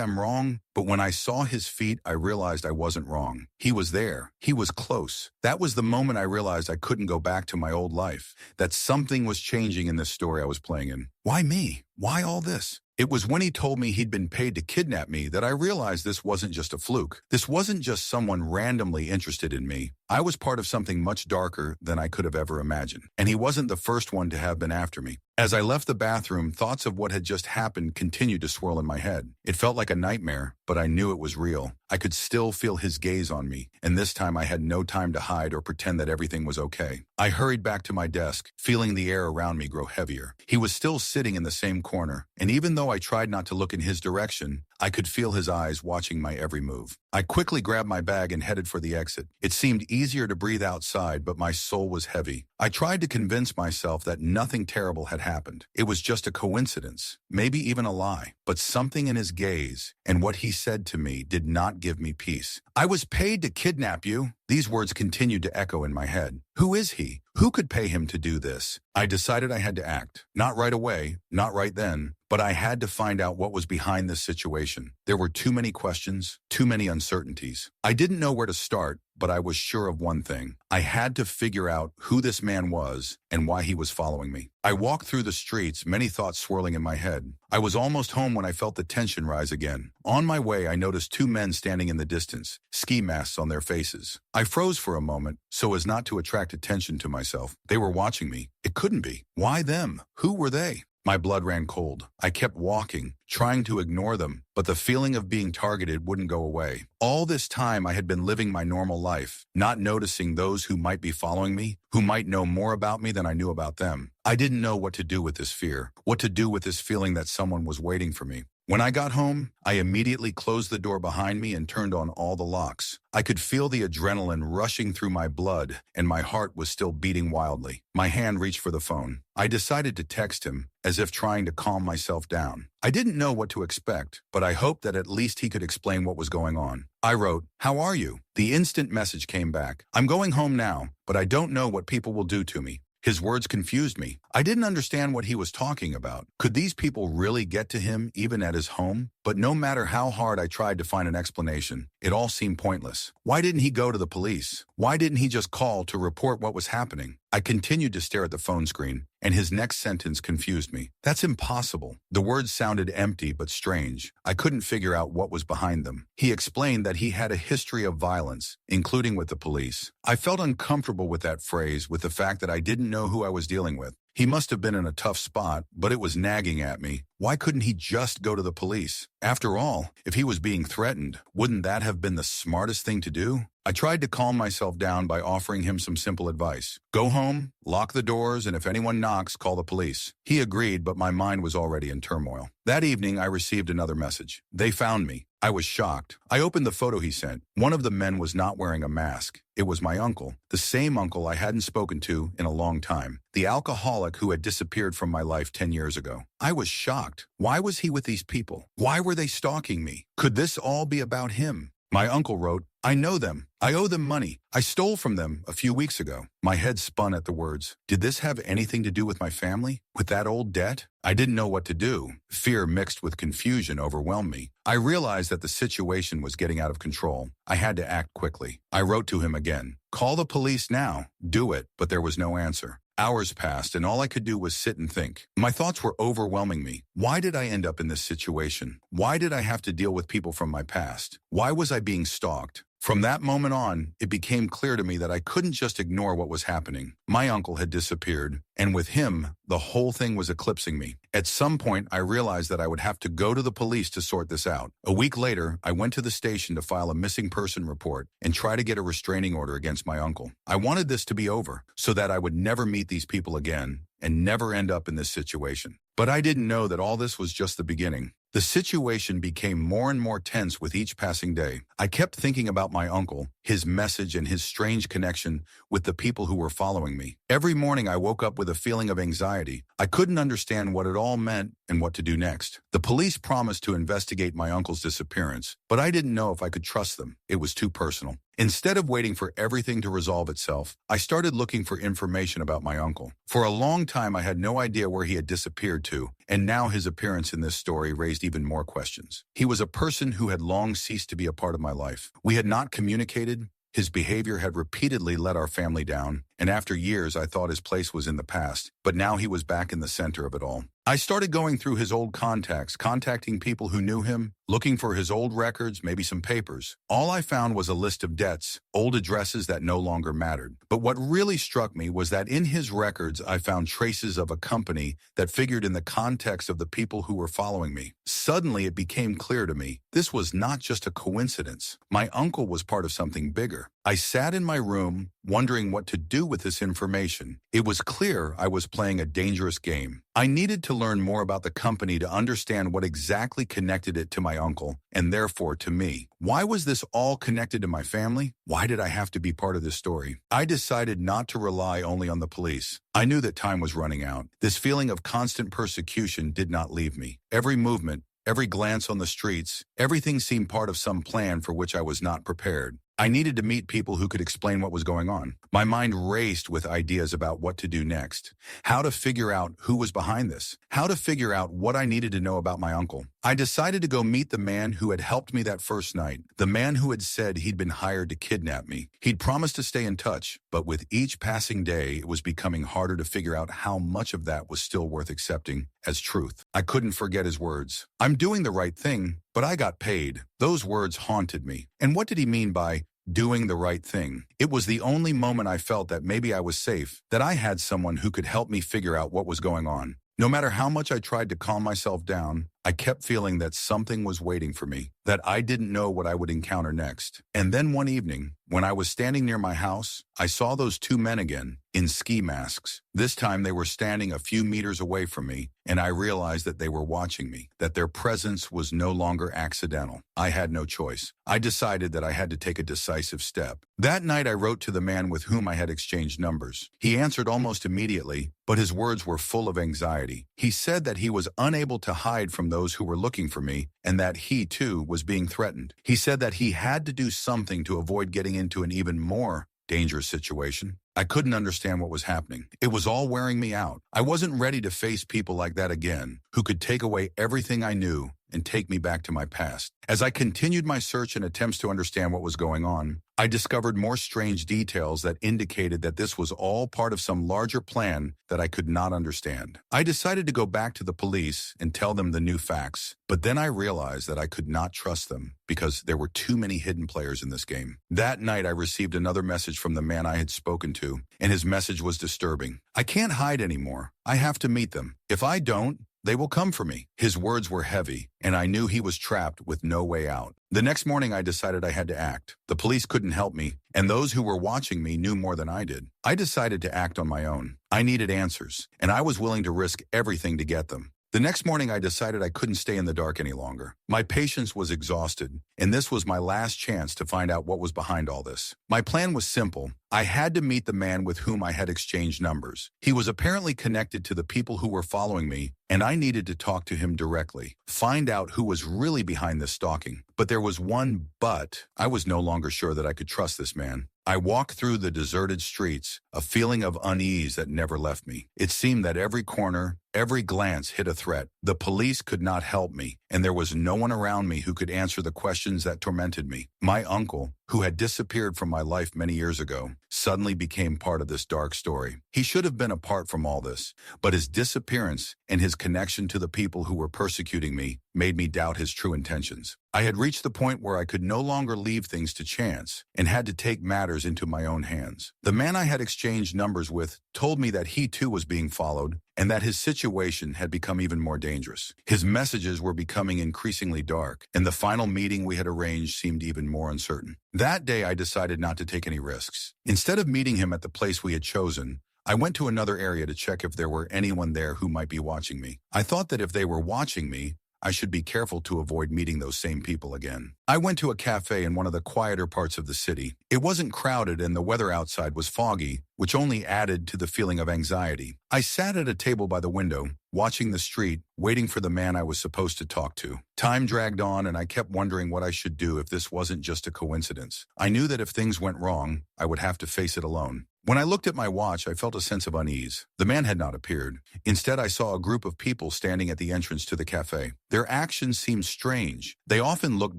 I'm wrong, but when I saw his feet, I realized I wasn't wrong. He was there. He was close. That was the moment I realized I couldn't go back to my old life, that something was changing in this story I was playing in. Why me? Why all this? It was when he told me he'd been paid to kidnap me that I realized this wasn't just a fluke. This wasn't just someone randomly interested in me. I was part of something much darker than I could have ever imagined. And he wasn't the first one to have been after me. As I left the bathroom, thoughts of what had just happened continued to swirl in my head. It felt like a nightmare, but I knew it was real. I could still feel his gaze on me, and this time I had no time to hide or pretend that everything was okay. I hurried back to my desk, feeling the air around me grow heavier. He was still sitting in the same corner, and even though I tried not to look in his direction, I could feel his eyes watching my every move. I quickly grabbed my bag and headed for the exit. It seemed easier to breathe outside, but my soul was heavy. I tried to convince myself that nothing terrible had happened. It was just a coincidence, maybe even a lie. But something in his gaze and what he said to me did not give me peace. "I was paid to kidnap you." These words continued to echo in my head. Who is he? Who could pay him to do this? I decided I had to act. Not right away, not right then, but I had to find out what was behind this situation. There were too many questions, too many uncertainties. I didn't know where to start, but I was sure of one thing. I had to figure out who this man was and why he was following me. I walked through the streets, many thoughts swirling in my head. I was almost home when I felt the tension rise again. On my way, I noticed two men standing in the distance, ski masks on their faces. I froze for a moment, so as not to attract attention to myself. They were watching me. It couldn't be. Why them? Who were they? My blood ran cold. I kept walking, trying to ignore them, but the feeling of being targeted wouldn't go away. All this time I had been living my normal life, not noticing those who might be following me, who might know more about me than I knew about them. I didn't know what to do with this fear, what to do with this feeling that someone was waiting for me. When I got home, I immediately closed the door behind me and turned on all the locks. I could feel the adrenaline rushing through my blood, and my heart was still beating wildly. My hand reached for the phone. I decided to text him, as if trying to calm myself down. I didn't know what to expect, but I hoped that at least he could explain what was going on. I wrote, "How are you?" The instant message came back. "I'm going home now, but I don't know what people will do to me." His words confused me. I didn't understand what he was talking about. Could these people really get to him even at his home? But no matter how hard I tried to find an explanation, it all seemed pointless. Why didn't he go to the police? Why didn't he just call to report what was happening? I continued to stare at the phone screen, and his next sentence confused me. "That's impossible." The words sounded empty but strange. I couldn't figure out what was behind them. He explained that he had a history of violence, including with the police. I felt uncomfortable with that phrase, with the fact that I didn't know who I was dealing with. He must have been in a tough spot, but it was nagging at me. Why couldn't he just go to the police? After all, if he was being threatened, wouldn't that have been the smartest thing to do? I tried to calm myself down by offering him some simple advice. Go home, lock the doors, and if anyone knocks, call the police. He agreed, but my mind was already in turmoil. That evening, I received another message. They found me. I was shocked. I opened the photo he sent. One of the men was not wearing a mask. It was my uncle, the same uncle I hadn't spoken to in a long time, the alcoholic who had disappeared from my life 10 years ago. I was shocked. Why was he with these people? Why were they stalking me? Could this all be about him? My uncle wrote, "I know them. I owe them money. I stole from them a few weeks ago." My head spun at the words. Did this have anything to do with my family? With that old debt? I didn't know what to do. Fear mixed with confusion overwhelmed me. I realized that the situation was getting out of control. I had to act quickly. I wrote to him again. Call the police now. Do it. But there was no answer. Hours passed, and all I could do was sit and think. My thoughts were overwhelming me. Why did I end up in this situation? Why did I have to deal with people from my past? Why was I being stalked? From that moment on, it became clear to me that I couldn't just ignore what was happening. My uncle had disappeared, and with him, the whole thing was eclipsing me. At some point, I realized that I would have to go to the police to sort this out. A week later, I went to the station to file a missing person report and try to get a restraining order against my uncle. I wanted this to be over so that I would never meet these people again and never end up in this situation. But I didn't know that all this was just the beginning. The situation became more and more tense with each passing day. I kept thinking about my uncle, his message, and his strange connection with the people who were following me. Every morning I woke up with a feeling of anxiety. I couldn't understand what it all meant and what to do next. The police promised to investigate my uncle's disappearance, but I didn't know if I could trust them. It was too personal. Instead of waiting for everything to resolve itself, I started looking for information about my uncle. For a long time, I had no idea where he had disappeared to, and now his appearance in this story raised even more questions. He was a person who had long ceased to be a part of my life. We had not communicated. His behavior had repeatedly let our family down, and after years I thought his place was in the past, but now he was back in the center of it all. I started going through his old contacts, contacting people who knew him, looking for his old records, maybe some papers. All I found was a list of debts, old addresses that no longer mattered. But what really struck me was that in his records I found traces of a company that figured in the context of the people who were following me. Suddenly it became clear to me, this was not just a coincidence. My uncle was part of something bigger. I sat in my room, wondering what to do with this information. It was clear I was playing a dangerous game. I needed to learn more about the company to understand what exactly connected it to my uncle, and therefore to me. Why was this all connected to my family? Why did I have to be part of this story? I decided not to rely only on the police. I knew that time was running out. This feeling of constant persecution did not leave me. Every movement, every glance on the streets, everything seemed part of some plan for which I was not prepared. I needed to meet people who could explain what was going on. My mind raced with ideas about what to do next, how to figure out who was behind this, how to figure out what I needed to know about my uncle. I decided to go meet the man who had helped me that first night, the man who had said he'd been hired to kidnap me. He'd promised to stay in touch, but with each passing day, it was becoming harder to figure out how much of that was still worth accepting as truth. I couldn't forget his words. I'm doing the right thing, but I got paid. Those words haunted me. And what did he mean by doing the right thing? It was the only moment I felt that maybe I was safe, that I had someone who could help me figure out what was going on. No matter how much I tried to calm myself down, I kept feeling that something was waiting for me, that I didn't know what I would encounter next. And then one evening, when I was standing near my house, I saw those two men again, in ski masks. This time they were standing a few meters away from me, and I realized that they were watching me, that their presence was no longer accidental. I had no choice. I decided that I had to take a decisive step. That night I wrote to the man with whom I had exchanged numbers. He answered almost immediately, but his words were full of anxiety. He said that he was unable to hide from those who were looking for me, and that he, too, was being threatened. He said that he had to do something to avoid getting into an even more dangerous situation. I couldn't understand what was happening. It was all wearing me out. I wasn't ready to face people like that again, who could take away everything I knew and take me back to my past. As I continued my search and attempts to understand what was going on, I discovered more strange details that indicated that this was all part of some larger plan that I could not understand. I decided to go back to the police and tell them the new facts, but then I realized that I could not trust them because there were too many hidden players in this game. That night, I received another message from the man I had spoken to, and his message was disturbing. I can't hide anymore. I have to meet them. If I don't, they will come for me. His words were heavy, and I knew he was trapped with no way out. The next morning, I decided I had to act. The police couldn't help me, and those who were watching me knew more than I did. I decided to act on my own. I needed answers, and I was willing to risk everything to get them. The next morning, I decided I couldn't stay in the dark any longer. My patience was exhausted, and this was my last chance to find out what was behind all this. My plan was simple. I had to meet the man with whom I had exchanged numbers. He was apparently connected to the people who were following me, and I needed to talk to him directly, find out who was really behind this stalking. But there was one but. I was no longer sure that I could trust this man. I walked through the deserted streets, a feeling of unease that never left me. It seemed that every corner, Every glance hit a threat. The police could not help me, and there was no one around me who could answer the questions that tormented me. My uncle, who had disappeared from my life many years ago, suddenly became part of this dark story. He should have been apart from all this, but his disappearance and his connection to the people who were persecuting me made me doubt his true intentions. I had reached the point where I could no longer leave things to chance and had to take matters into my own hands. The man I had exchanged numbers with told me that he too was being followed and that his situation had become even more dangerous. His messages were becoming increasingly dark, and the final meeting we had arranged seemed even more uncertain. That day, I decided not to take any risks. Instead of meeting him at the place we had chosen, I went to another area to check if there were anyone there who might be watching me. I thought that if they were watching me, I should be careful to avoid meeting those same people again. I went to a cafe in one of the quieter parts of the city. It wasn't crowded and the weather outside was foggy, which only added to the feeling of anxiety. I sat at a table by the window, watching the street, waiting for the man I was supposed to talk to. Time dragged on and I kept wondering what I should do if this wasn't just a coincidence. I knew that if things went wrong, I would have to face it alone. When I looked at my watch, I felt a sense of unease. The man had not appeared. Instead, I saw a group of people standing at the entrance to the cafe. Their actions seemed strange. They often looked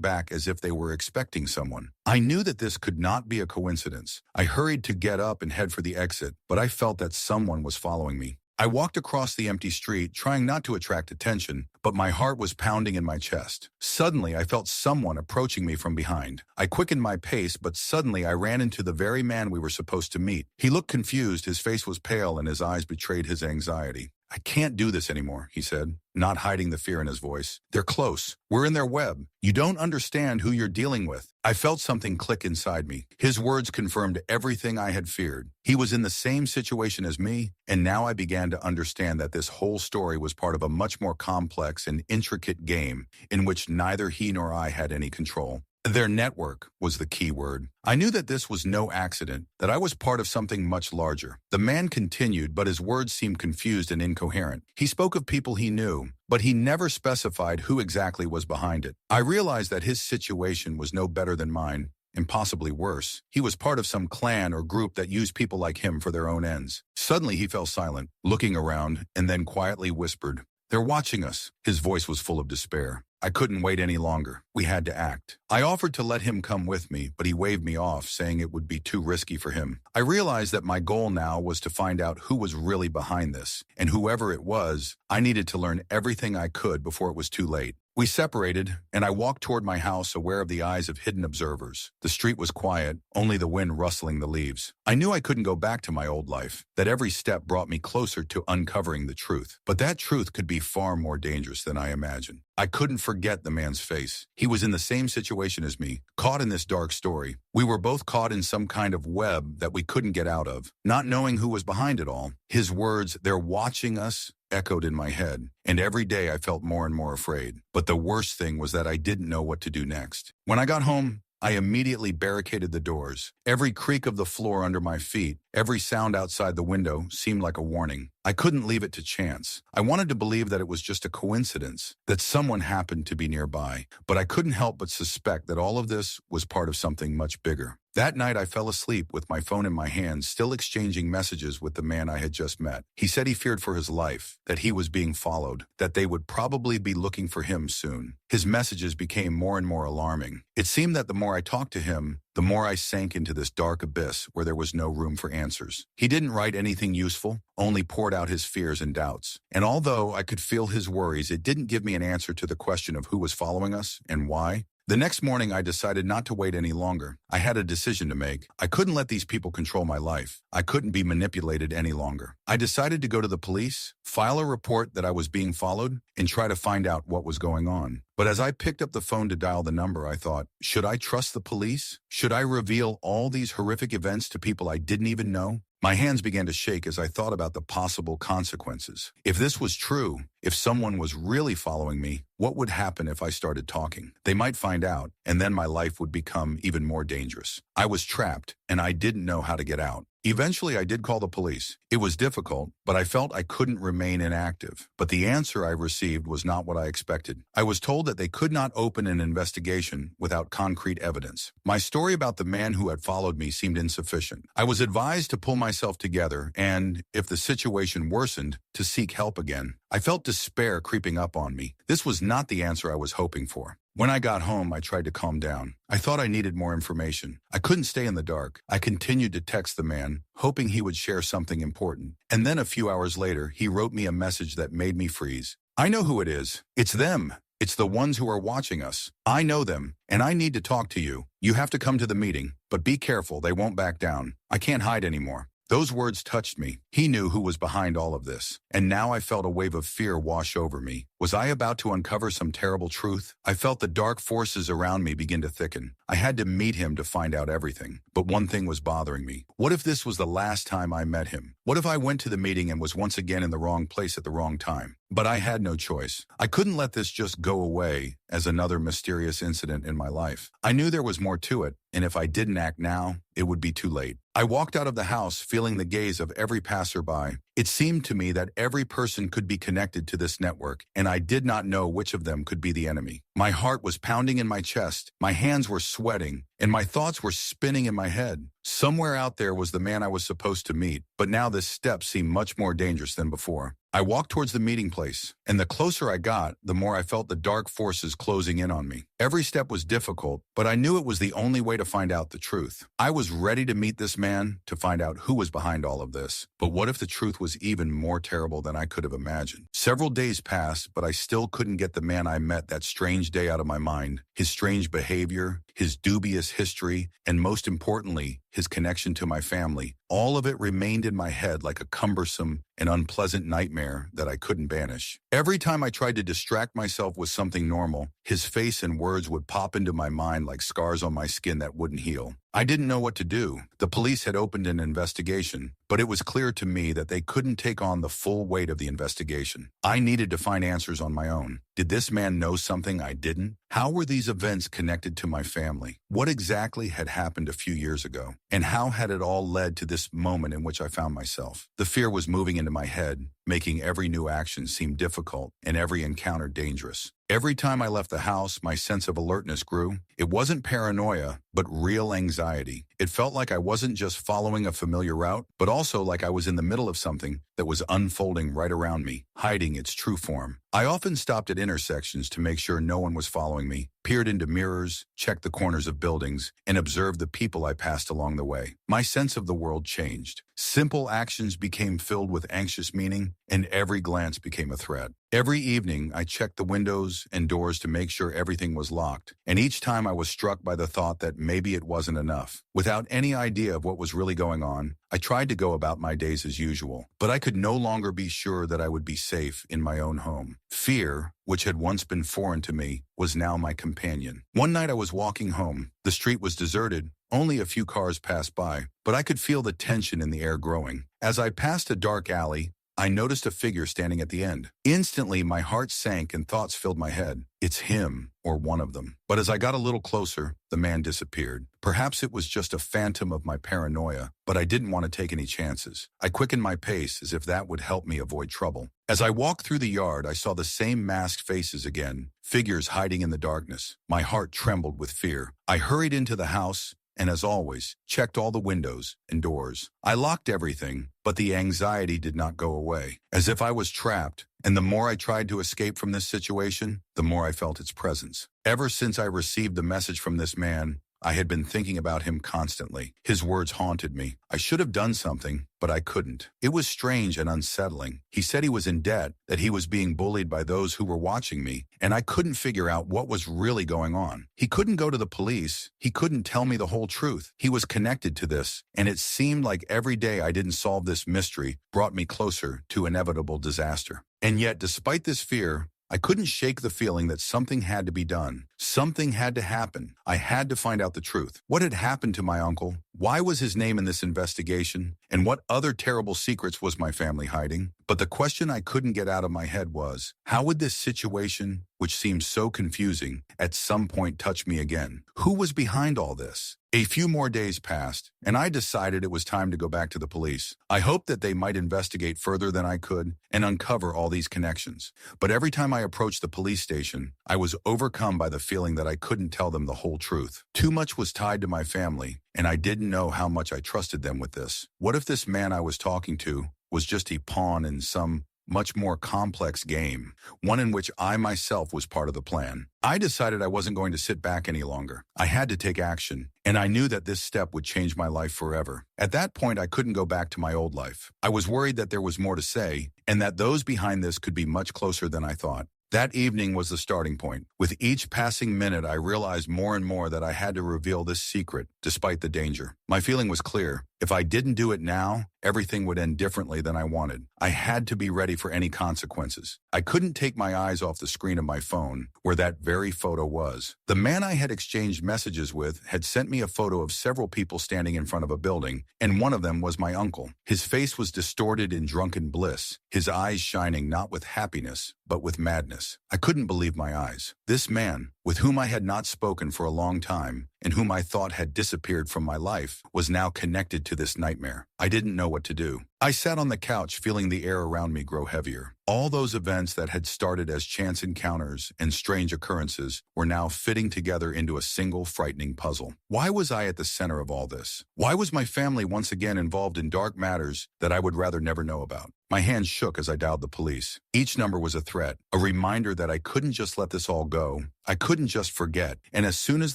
back as if they were expecting someone. I knew that this could not be a coincidence. I hurried to get up and head for the exit, but I felt that someone was following me. I walked across the empty street, trying not to attract attention, but my heart was pounding in my chest. Suddenly, I felt someone approaching me from behind. I quickened my pace, but suddenly I ran into the very man we were supposed to meet. He looked confused, his face was pale, and his eyes betrayed his anxiety. "I can't do this anymore," he said, not hiding the fear in his voice. "They're close. We're in their web. You don't understand who you're dealing with." I felt something click inside me. His words confirmed everything I had feared. He was in the same situation as me, and now I began to understand that this whole story was part of a much more complex and intricate game in which neither he nor I had any control. Their network was the key word. I knew that this was no accident, that I was part of something much larger. The man continued, but his words seemed confused and incoherent. He spoke of people he knew, but he never specified who exactly was behind it. I realized that his situation was no better than mine, and possibly worse. He was part of some clan or group that used people like him for their own ends. Suddenly he fell silent, looking around, and then quietly whispered, "They're watching us." His voice was full of despair. I couldn't wait any longer. We had to act. I offered to let him come with me, but he waved me off, saying it would be too risky for him. I realized that my goal now was to find out who was really behind this, and whoever it was, I needed to learn everything I could before it was too late. We separated, and I walked toward my house, aware of the eyes of hidden observers. The street was quiet, only the wind rustling the leaves. I knew I couldn't go back to my old life, that every step brought me closer to uncovering the truth. But that truth could be far more dangerous than I imagined. I couldn't forget the man's face. He was in the same situation as me, caught in this dark story. We were both caught in some kind of web that we couldn't get out of, not knowing who was behind it all. His words, "They're watching us," echoed in my head, and every day I felt more and more afraid. But the worst thing was that I didn't know what to do next. When I got home, I immediately barricaded the doors. Every creak of the floor under my feet, every sound outside the window seemed like a warning. I couldn't leave it to chance. I wanted to believe that it was just a coincidence, that someone happened to be nearby, but I couldn't help but suspect that all of this was part of something much bigger. That night, I fell asleep with my phone in my hand, still exchanging messages with the man I had just met. He said he feared for his life, that he was being followed, that they would probably be looking for him soon. His messages became more and more alarming. It seemed that the more I talked to him, the more I sank into this dark abyss where there was no room for answers. He didn't write anything useful, only poured out his fears and doubts. And although I could feel his worries, it didn't give me an answer to the question of who was following us and why. The next morning, I decided not to wait any longer. I had a decision to make. I couldn't let these people control my life. I couldn't be manipulated any longer. I decided to go to the police, file a report that I was being followed, and try to find out what was going on. But as I picked up the phone to dial the number, I thought, should I trust the police? Should I reveal all these horrific events to people I didn't even know? My hands began to shake as I thought about the possible consequences. If this was true, If someone was really following me, what would happen if I started talking? They might find out, and then my life would become even more dangerous. I was trapped, and I didn't know how to get out. Eventually, I did call the police. It was difficult, but I felt I couldn't remain inactive. But the answer I received was not what I expected. I was told that they could not open an investigation without concrete evidence. My story about the man who had followed me seemed insufficient. I was advised to pull myself together and, if the situation worsened, to seek help again. I felt despair creeping up on me. This was not the answer I was hoping for. When I got home, I tried to calm down. I thought I needed more information. I couldn't stay in the dark. I continued to text the man, hoping he would share something important. And then a few hours later, he wrote me a message that made me freeze. I know who it is. It's them. It's the ones who are watching us. I know them, and I need to talk to you. You have to come to the meeting, but be careful, they won't back down. I can't hide anymore. Those words touched me. He knew who was behind all of this. And now I felt a wave of fear wash over me. Was I about to uncover some terrible truth? I felt the dark forces around me begin to thicken. I had to meet him to find out everything. But one thing was bothering me. What if this was the last time I met him? What if I went to the meeting and was once again in the wrong place at the wrong time? But I had no choice. I couldn't let this just go away as another mysterious incident in my life. I knew there was more to it, and if I didn't act now, it would be too late. I walked out of the house feeling the gaze of every passerby. It seemed to me that every person could be connected to this network, and I did not know which of them could be the enemy. My heart was pounding in my chest, my hands were sweating, and my thoughts were spinning in my head. Somewhere out there was the man I was supposed to meet, but now this step seemed much more dangerous than before. I walked towards the meeting place, and the closer I got, the more I felt the dark forces closing in on me. Every step was difficult, but I knew it was the only way to find out the truth. I was ready to meet this man, to find out who was behind all of this. But what if the truth was even more terrible than I could have imagined? Several days passed, but I still couldn't get the man I met that strange day out of my mind. His strange behavior, his dubious history, and most importantly, his connection to my family. All of it remained in my head like a cumbersome and unpleasant nightmare that I couldn't banish. Every time I tried to distract myself with something normal, his face and words would pop into my mind like scars on my skin that wouldn't heal. I didn't know what to do. The police had opened an investigation, but it was clear to me that they couldn't take on the full weight of the investigation. I needed to find answers on my own. Did this man know something I didn't? How were these events connected to my family? What exactly had happened a few years ago? And how had it all led to this moment in which I found myself? The fear was moving into my head, making every new action seem difficult and every encounter dangerous. Every time I left the house, my sense of alertness grew. It wasn't paranoia, but real anxiety. It felt like I wasn't just following a familiar route, but also like I was in the middle of something that was unfolding right around me, hiding its true form. I often stopped at intersections to make sure no one was following me, peered into mirrors, checked the corners of buildings, and observed the people I passed along the way. My sense of the world changed. Simple actions became filled with anxious meaning, and every glance became a threat. Every evening, I checked the windows and doors to make sure everything was locked, and each time I was struck by the thought that maybe it wasn't enough. Without any idea of what was really going on, I tried to go about my days as usual, but I could no longer be sure that I would be safe in my own home. Fear, which had once been foreign to me, was now my companion. One night I was walking home. The street was deserted. Only a few cars passed by, but I could feel the tension in the air growing. As I passed a dark alley, I noticed a figure standing at the end. Instantly, my heart sank and thoughts filled my head. It's him, or one of them. But as I got a little closer, the man disappeared. Perhaps it was just a phantom of my paranoia, but I didn't want to take any chances. I quickened my pace as if that would help me avoid trouble. As I walked through the yard, I saw the same masked faces again, figures hiding in the darkness. My heart trembled with fear. I hurried into the house, and as always, checked all the windows and doors. I locked everything, but the anxiety did not go away, as if I was trapped, and the more I tried to escape from this situation, the more I felt its presence. Ever since I received the message from this man, I had been thinking about him constantly. His words haunted me. I should have done something, but I couldn't. It was strange and unsettling. He said he was in debt, that he was being bullied by those who were watching me, and I couldn't figure out what was really going on. He couldn't go to the police. He couldn't tell me the whole truth. He was connected to this, and it seemed like every day I didn't solve this mystery brought me closer to inevitable disaster. And yet, despite this fear, I couldn't shake the feeling that something had to be done. Something had to happen. I had to find out the truth. What had happened to my uncle? Why was his name in this investigation? And what other terrible secrets was my family hiding? But the question I couldn't get out of my head was, how would this situation, which seemed so confusing, at some point touch me again? Who was behind all this? A few more days passed, and I decided it was time to go back to the police. I hoped that they might investigate further than I could and uncover all these connections. But every time I approached the police station, I was overcome by the feeling that I couldn't tell them the whole truth. Too much was tied to my family, and I didn't know how much I trusted them with this. What if this man I was talking to was just a pawn in some much more complex game, one in which I myself was part of the plan? I decided I wasn't going to sit back any longer. I had to take action, and I knew that this step would change my life forever. At that point, I couldn't go back to my old life. I was worried that there was more to say, and that those behind this could be much closer than I thought. That evening was the starting point. With each passing minute, I realized more and more that I had to reveal this secret, despite the danger. My feeling was clear. If I didn't do it now, everything would end differently than I wanted. I had to be ready for any consequences. I couldn't take my eyes off the screen of my phone, where that very photo was. The man I had exchanged messages with had sent me a photo of several people standing in front of a building, and one of them was my uncle. His face was distorted in drunken bliss, his eyes shining not with happiness, but with madness. I couldn't believe my eyes. This man, with whom I had not spoken for a long time, and whom I thought had disappeared from my life, was now connected to this nightmare. I didn't know what to do. I sat on the couch feeling the air around me grow heavier. All those events that had started as chance encounters and strange occurrences were now fitting together into a single frightening puzzle. Why was I at the center of all this? Why was my family once again involved in dark matters that I would rather never know about? My hands shook as I dialed the police. Each number was a threat, a reminder that I couldn't just let this all go. I couldn't just forget. And as soon as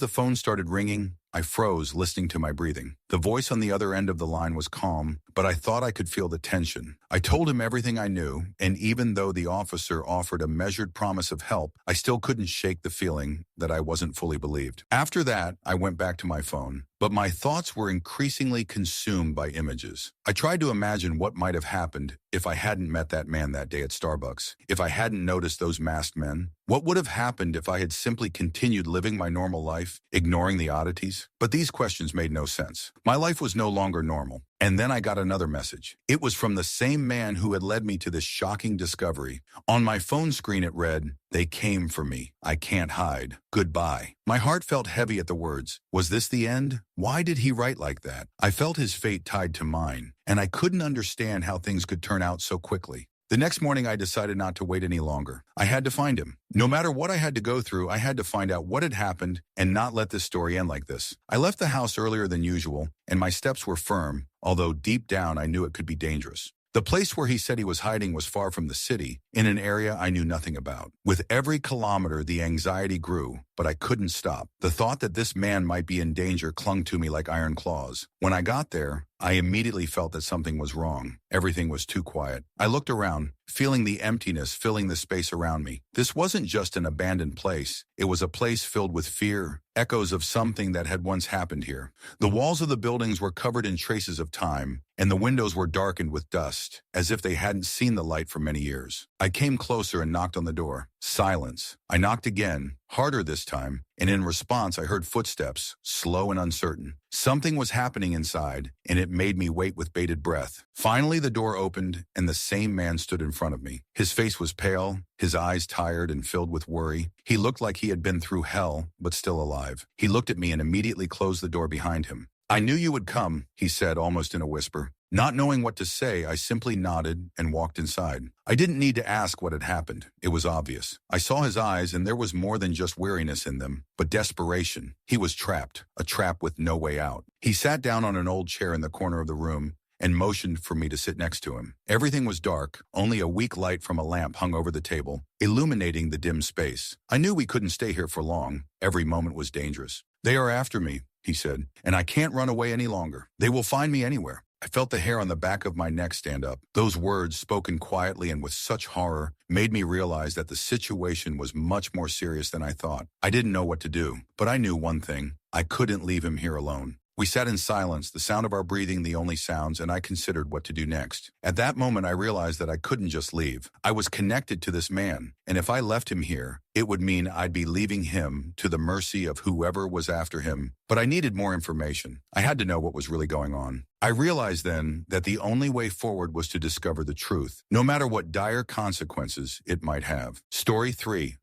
the phone started ringing, I froze, listening to my breathing. The voice on the other end of the line was calm, but I thought I could feel the tension. I told him everything I knew, and even though the officer offered a measured promise of help, I still couldn't shake the feeling that I wasn't fully believed. After that, I went back to my phone, but my thoughts were increasingly consumed by images. I tried to imagine what might have happened if I hadn't met that man that day at Starbucks, if I hadn't noticed those masked men. What would have happened if I had simply continued living my normal life, ignoring the oddities? But these questions made no sense. My life was no longer normal. And then I got another message. It was from the same man who had led me to this shocking discovery. On my phone screen it read, "They came for me. I can't hide. Goodbye." My heart felt heavy at the words. Was this the end? Why did he write like that? I felt his fate tied to mine, and I couldn't understand how things could turn out so quickly. The next morning, I decided not to wait any longer. I had to find him. No matter what I had to go through, I had to find out what had happened and not let this story end like this. I left the house earlier than usual, and my steps were firm, although deep down I knew it could be dangerous. The place where he said he was hiding was far from the city, in an area I knew nothing about. With every kilometer, the anxiety grew, but I couldn't stop. The thought that this man might be in danger clung to me like iron claws. When I got there, I immediately felt that something was wrong. Everything was too quiet. I looked around, feeling the emptiness filling the space around me. This wasn't just an abandoned place. It was a place filled with fear, echoes of something that had once happened here. The walls of the buildings were covered in traces of time, and the windows were darkened with dust, as if they hadn't seen the light for many years. I came closer and knocked on the door. Silence. I knocked again, harder this time, and in response I heard footsteps, slow and uncertain. Something was happening inside, and it made me wait with bated breath. Finally, the door opened, and the same man stood in front of me. His face was pale, his eyes tired and filled with worry. He looked like he had been through hell, but still alive. He looked at me and immediately closed the door behind him. "I knew you would come," he said, almost in a whisper. Not knowing what to say, I simply nodded and walked inside. I didn't need to ask what had happened. It was obvious. I saw his eyes, and there was more than just weariness in them, but desperation. He was trapped, a trap with no way out. He sat down on an old chair in the corner of the room and motioned for me to sit next to him. Everything was dark. Only a weak light from a lamp hung over the table, illuminating the dim space. I knew we couldn't stay here for long. Every moment was dangerous. "They are after me," he said, "and I can't run away any longer. They will find me anywhere." I felt the hair on the back of my neck stand up. Those words, spoken quietly and with such horror, made me realize that the situation was much more serious than I thought. I didn't know what to do, but I knew one thing. I couldn't leave him here alone. We sat in silence, the sound of our breathing the only sounds, and I considered what to do next. At that moment, I realized that I couldn't just leave. I was connected to this man, and if I left him here, it would mean I'd be leaving him to the mercy of whoever was after him. But I needed more information. I had to know what was really going on. I realized then that the only way forward was to discover the truth, no matter what dire consequences it might have. Story 3.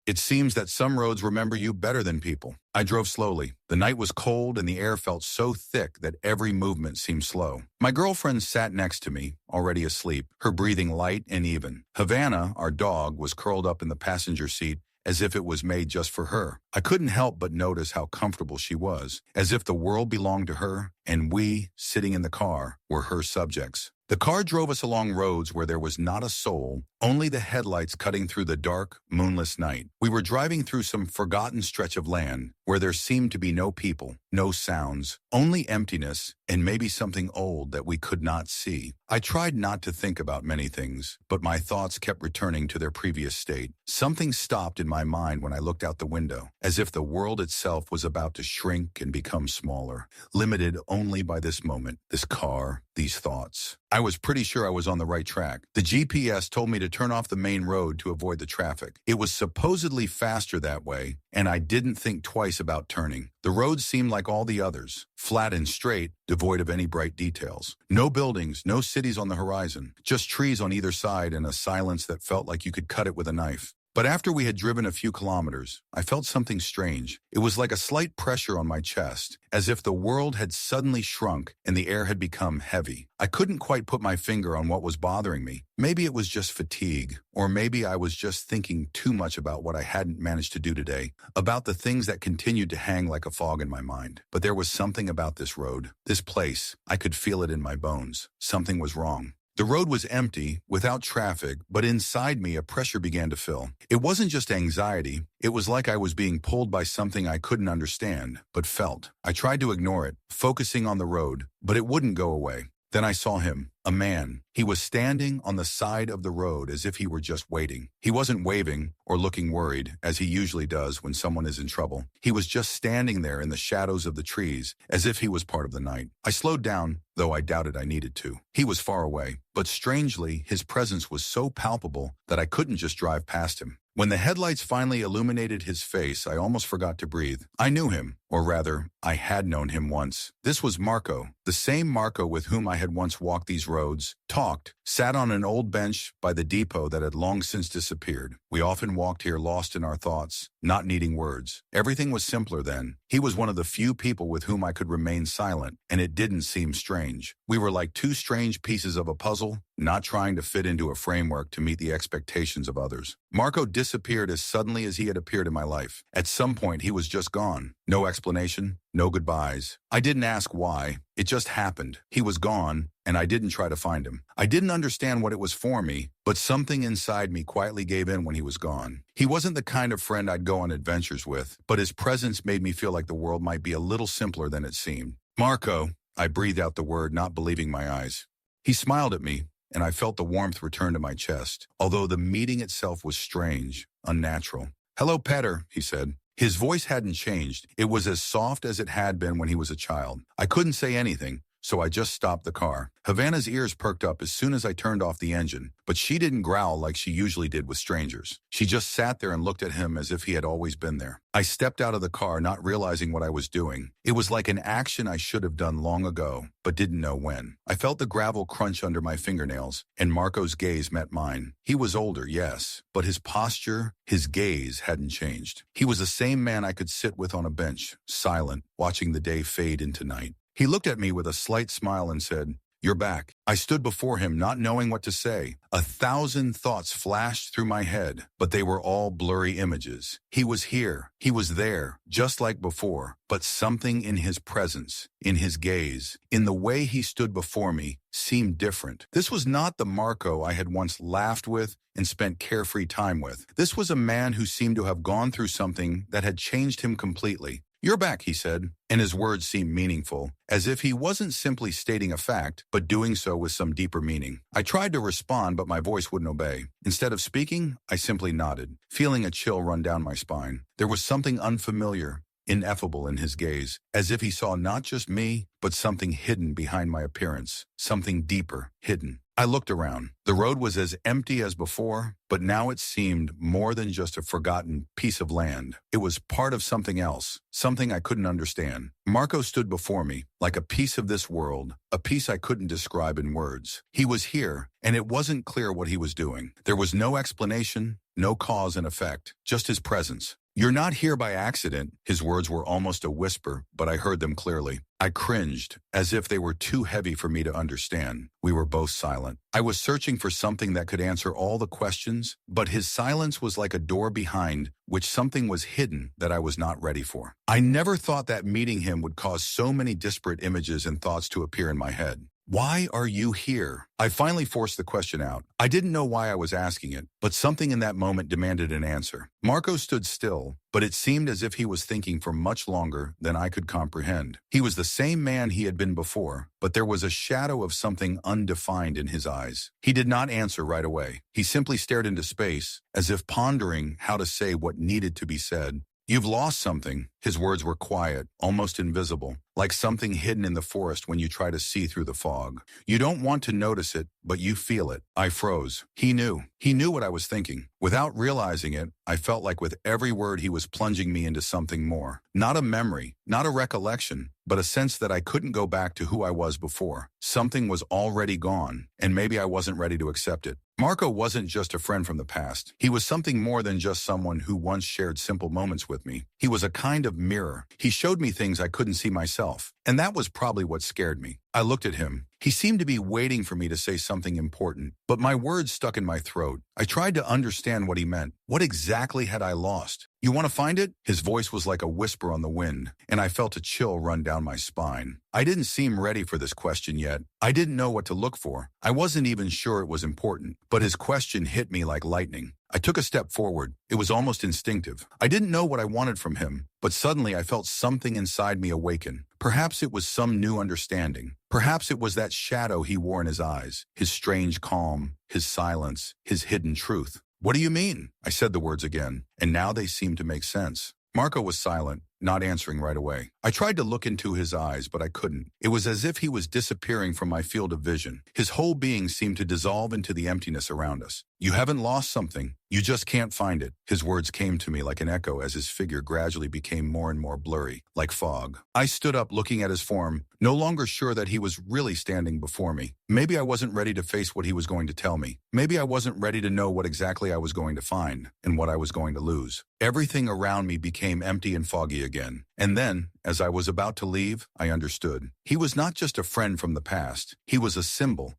It seems that some roads remember you better than people. I drove slowly. The night was cold and the air felt so thick that every movement seemed slow. My girlfriend sat next to me, already asleep, her breathing light and even. Havana, our dog, was curled up in the passenger seat as if it was made just for her. I couldn't help but notice how comfortable she was, as if the world belonged to her and we, sitting in the car, were her subjects. The car drove us along roads where there was not a soul, only the headlights cutting through the dark, moonless night. We were driving through some forgotten stretch of land where there seemed to be no people, no sounds, only emptiness, and maybe something old that we could not see. I tried not to think about many things, but my thoughts kept returning to their previous state. Something stopped in my mind when I looked out the window, as if the world itself was about to shrink and become smaller, limited only by this moment, this car, these thoughts. I was pretty sure I was on the right track. The GPS told me to turn off the main road to avoid the traffic. It was supposedly faster that way, and I didn't think twice about turning. The road seemed like all the others, flat and straight, devoid of any bright details. No buildings, no cities on the horizon, just trees on either side and a silence that felt like you could cut it with a knife. But after we had driven a few kilometers, I felt something strange. It was like a slight pressure on my chest, as if the world had suddenly shrunk and the air had become heavy. I couldn't quite put my finger on what was bothering me. Maybe it was just fatigue, or maybe I was just thinking too much about what I hadn't managed to do today, about the things that continued to hang like a fog in my mind. But there was something about this road, this place. I could feel it in my bones. Something was wrong. The road was empty, without traffic, but inside me a pressure began to fill. It wasn't just anxiety. It was like I was being pulled by something I couldn't understand, but felt. I tried to ignore it, focusing on the road, but it wouldn't go away. Then I saw him, a man. He was standing on the side of the road as if he were just waiting. He wasn't waving or looking worried, as he usually does when someone is in trouble. He was just standing there in the shadows of the trees, as if he was part of the night. I slowed down, though I doubted I needed to. He was far away, but strangely, his presence was so palpable that I couldn't just drive past him. When the headlights finally illuminated his face, I almost forgot to breathe. I knew him, or rather, I had known him once. This was Marco, the same Marco with whom I had once walked these roads, talked, sat on an old bench by the depot that had long since disappeared. We often walked here lost in our thoughts, not needing words. Everything was simpler then. He was one of the few people with whom I could remain silent, and it didn't seem strange. We were like two strange pieces of a puzzle, not trying to fit into a framework to meet the expectations of others. Marco disappeared as suddenly as he had appeared in my life. At some point, he was just gone. No explanation, no goodbyes. I didn't ask why. It just happened. He was gone, and I didn't try to find him. I didn't understand what it was for me, but something inside me quietly gave in when he was gone. He wasn't the kind of friend I'd go on adventures with, but his presence made me feel like the world might be a little simpler than it seemed. Marco, I breathed out the word, not believing my eyes. He smiled at me, and I felt the warmth return to my chest, although the meeting itself was strange, unnatural. "Hello, Petter," he said. His voice hadn't changed. It was as soft as it had been when he was a child. I couldn't say anything, so I just stopped the car. Havana's ears perked up as soon as I turned off the engine, but she didn't growl like she usually did with strangers. She just sat there and looked at him as if he had always been there. I stepped out of the car, not realizing what I was doing. It was like an action I should have done long ago, but didn't know when. I felt the gravel crunch under my fingernails, and Marco's gaze met mine. He was older, yes, but his posture, his gaze hadn't changed. He was the same man I could sit with on a bench, silent, watching the day fade into night. He looked at me with a slight smile and said, "You're back." I stood before him, not knowing what to say. 1,000 thoughts flashed through my head, but they were all blurry images. He was here. He was there, just like before, but something in his presence, in his gaze, in the way he stood before me, seemed different. This was not the Marco I had once laughed with and spent carefree time with. This was a man who seemed to have gone through something that had changed him completely. "You're back," he said, and his words seemed meaningful, as if he wasn't simply stating a fact, but doing so with some deeper meaning. I tried to respond, but my voice wouldn't obey. Instead of speaking, I simply nodded, feeling a chill run down my spine. There was something unfamiliar, ineffable in his gaze, as if he saw not just me, but something hidden behind my appearance, something deeper, hidden. I looked around. The road was as empty as before, but now it seemed more than just a forgotten piece of land. It was part of something else, something I couldn't understand. Marco stood before me, like a piece of this world, a piece I couldn't describe in words. He was here, and it wasn't clear what he was doing. There was no explanation, no cause and effect, just his presence. "You're not here by accident." His words were almost a whisper, but I heard them clearly. I cringed, as if they were too heavy for me to understand. We were both silent. I was searching for something that could answer all the questions, but his silence was like a door behind which something was hidden that I was not ready for. I never thought that meeting him would cause so many disparate images and thoughts to appear in my head. "Why are you here?" I finally forced the question out. I didn't know why I was asking it, but something in that moment demanded an answer. Marco stood still, but it seemed as if he was thinking for much longer than I could comprehend. He was the same man he had been before, but there was a shadow of something undefined in his eyes. He did not answer right away. He simply stared into space, as if pondering how to say what needed to be said. "You've lost something." His words were quiet, almost invisible, like something hidden in the forest when you try to see through the fog. "You don't want to notice it, but you feel it." I froze. He knew. He knew what I was thinking. Without realizing it, I felt like with every word he was plunging me into something more. Not a memory, not a recollection, but a sense that I couldn't go back to who I was before. Something was already gone, and maybe I wasn't ready to accept it. Marco wasn't just a friend from the past. He was something more than just someone who once shared simple moments with me. He was a kind of mirror. He showed me things I couldn't see myself, and that was probably what scared me. I looked at him. He seemed to be waiting for me to say something important, but my words stuck in my throat. I tried to understand what he meant. What exactly had I lost? "You want to find it?" His voice was like a whisper on the wind, and I felt a chill run down my spine. I didn't seem ready for this question yet. I didn't know what to look for. I wasn't even sure it was important, but his question hit me like lightning. I took a step forward. It was almost instinctive. I didn't know what I wanted from him, but suddenly I felt something inside me awaken. Perhaps it was some new understanding. Perhaps it was that shadow he wore in his eyes, his strange calm, his silence, his hidden truth. "What do you mean?" I said the words again, and now they seemed to make sense. Marco was silent, not answering right away. I tried to look into his eyes, but I couldn't. It was as if he was disappearing from my field of vision. His whole being seemed to dissolve into the emptiness around us. "You haven't lost something. You just can't find it." His words came to me like an echo as his figure gradually became more and more blurry, like fog. I stood up looking at his form, no longer sure that he was really standing before me. Maybe I wasn't ready to face what he was going to tell me. Maybe I wasn't ready to know what exactly I was going to find and what I was going to lose. Everything around me became empty and foggy again. And then, as I was about to leave, I understood. He was not just a friend from the past. He was a symbol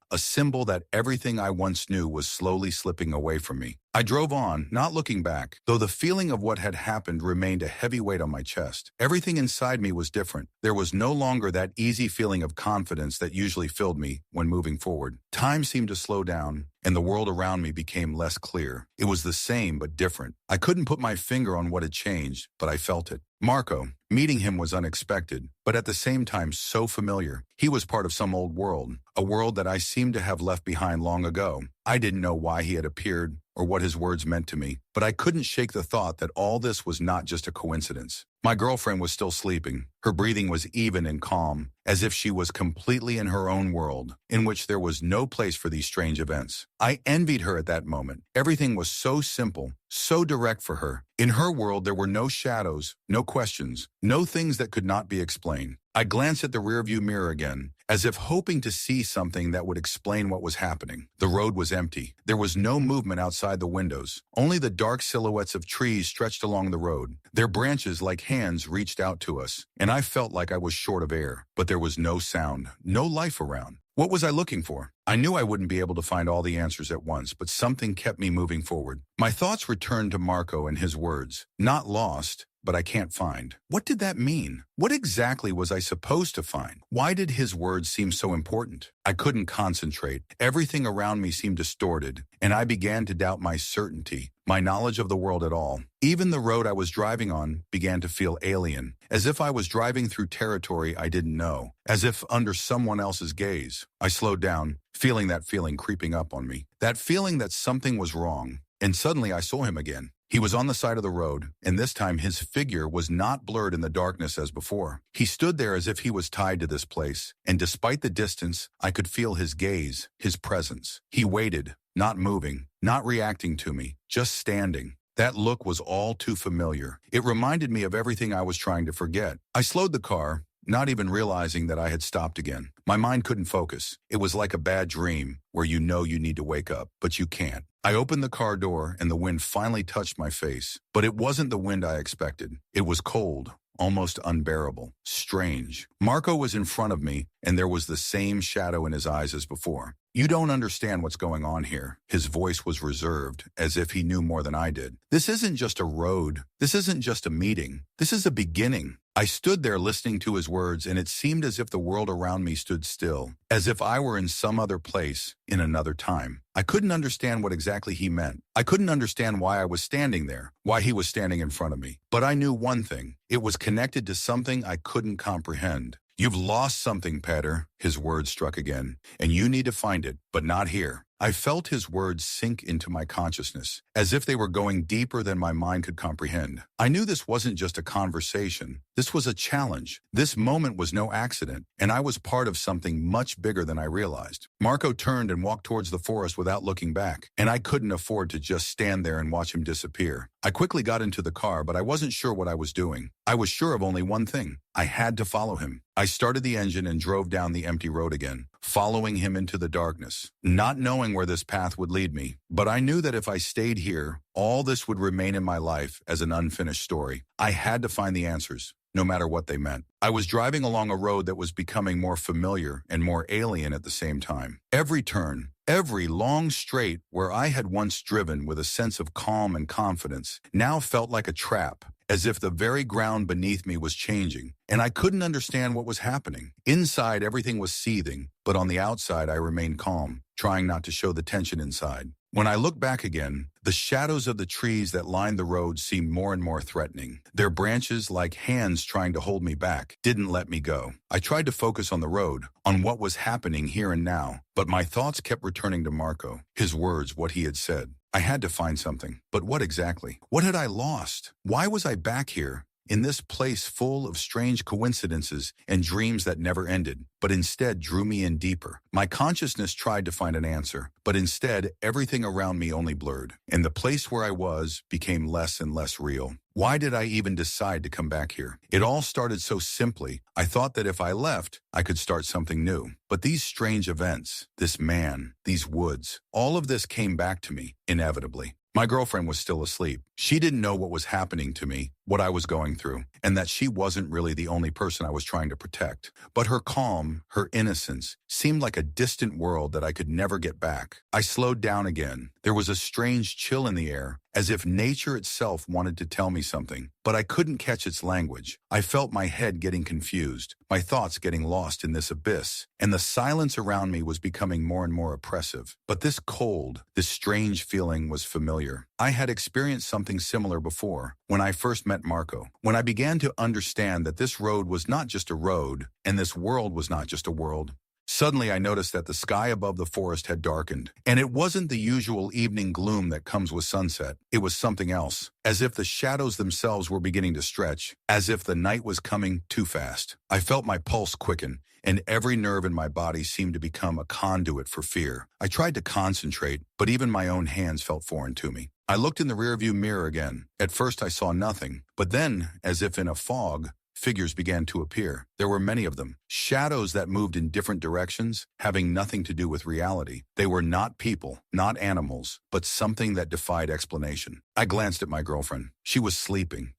that everything I once knew was slowly slipping away from me. I drove on, not looking back, though the feeling of what had happened remained a heavy weight on my chest. Everything inside me was different. There was no longer that easy feeling of confidence that usually filled me when moving forward. Time seemed to slow down, and the world around me became less clear. It was the same but different. I couldn't put my finger on what had changed, but I felt it. Marco, meeting him was unexpected, but at the same time so familiar. He was part of some old world, a world that I seemed to have left behind long ago. I didn't know why he had appeared or what his words meant to me, but I couldn't shake the thought that all this was not just a coincidence. My girlfriend was still sleeping. Her breathing was even and calm, as if she was completely in her own world, in which there was no place for these strange events. I envied her at that moment. Everything was so simple, so direct for her. In her world, there were no shadows, no questions, no things that could not be explained. I glanced at the rearview mirror again, as if hoping to see something that would explain what was happening. The road was empty. There was no movement outside the windows. Only the dark silhouettes of trees stretched along the road. Their branches, like hands, reached out to us, and I felt like I was short of air. But there was no sound, no life around. What was I looking for? I knew I wouldn't be able to find all the answers at once, but something kept me moving forward. My thoughts returned to Marco and his words. Not lost, but I can't find. What did that mean? What exactly was I supposed to find? Why did his words seem so important? I couldn't concentrate. Everything around me seemed distorted, and I began to doubt my certainty, my knowledge of the world at all. Even the road I was driving on began to feel alien, as if I was driving through territory I didn't know, as if under someone else's gaze. I slowed down, feeling that feeling creeping up on me, that feeling that something was wrong. And suddenly I saw him again. He was on the side of the road, and this time his figure was not blurred in the darkness as before. He stood there as if he was tied to this place, and despite the distance, I could feel his gaze, his presence. He waited, not moving, not reacting to me, just standing. That look was all too familiar. It reminded me of everything I was trying to forget. I slowed the car, not even realizing that I had stopped again. My mind couldn't focus. It was like a bad dream where you know you need to wake up, but you can't. I opened the car door and the wind finally touched my face. But it wasn't the wind I expected. It was cold, almost unbearable, strange. Marco was in front of me, and there was the same shadow in his eyes as before. "You don't understand what's going on here." His voice was reserved, as if he knew more than I did. "This isn't just a road. This isn't just a meeting. This is a beginning." I stood there listening to his words, and it seemed as if the world around me stood still, as if I were in some other place, in another time. I couldn't understand what exactly he meant. I couldn't understand why I was standing there, why he was standing in front of me. But I knew one thing. It was connected to something I couldn't comprehend. "You've lost something, Petter," his words struck again, "and you need to find it, but not here." I felt his words sink into my consciousness, as if they were going deeper than my mind could comprehend. I knew this wasn't just a conversation. This was a challenge. This moment was no accident, and I was part of something much bigger than I realized. Marco turned and walked towards the forest without looking back, and I couldn't afford to just stand there and watch him disappear. I quickly got into the car, but I wasn't sure what I was doing. I was sure of only one thing. I had to follow him. I started the engine and drove down the empty road again, following him into the darkness, not knowing where this path would lead me. But I knew that if I stayed here, all this would remain in my life as an unfinished story. I had to find the answers, no matter what they meant. I was driving along a road that was becoming more familiar and more alien at the same time. Every turn, every long straight where I had once driven with a sense of calm and confidence, now felt like a trap, as if the very ground beneath me was changing, and I couldn't understand what was happening. Inside, everything was seething, but on the outside, I remained calm, trying not to show the tension inside. When I looked back again, the shadows of the trees that lined the road seemed more and more threatening. Their branches, like hands trying to hold me back, didn't let me go. I tried to focus on the road, on what was happening here and now, but my thoughts kept returning to Marco, his words, what he had said. I had to find something, but what exactly? What had I lost? Why was I back here, in this place full of strange coincidences and dreams that never ended, but instead drew me in deeper? My consciousness tried to find an answer, but instead everything around me only blurred, and the place where I was became less and less real. Why did I even decide to come back here? It all started so simply. I thought that if I left, I could start something new. But these strange events, this man, these woods, all of this came back to me, inevitably. My girlfriend was still asleep. She didn't know what was happening to me, what I was going through, and that she wasn't really the only person I was trying to protect. But her calm, her innocence, seemed like a distant world that I could never get back. I slowed down again. There was a strange chill in the air, as if nature itself wanted to tell me something, but I couldn't catch its language. I felt my head getting confused, my thoughts getting lost in this abyss, and the silence around me was becoming more and more oppressive. But this cold, this strange feeling was familiar. I had experienced something similar before, when I first met Marco, when I began to understand that this road was not just a road, and this world was not just a world. Suddenly I noticed that the sky above the forest had darkened, and it wasn't the usual evening gloom that comes with sunset. It was something else, as if the shadows themselves were beginning to stretch, as if the night was coming too fast. I felt my pulse quicken, and every nerve in my body seemed to become a conduit for fear. I tried to concentrate, but even my own hands felt foreign to me. I looked in the rearview mirror again. At first I saw nothing, but then, as if in a fog, figures began to appear. There were many of them, shadows that moved in different directions, having nothing to do with reality. They were not people, not animals, but something that defied explanation. I glanced at my girlfriend. She was sleeping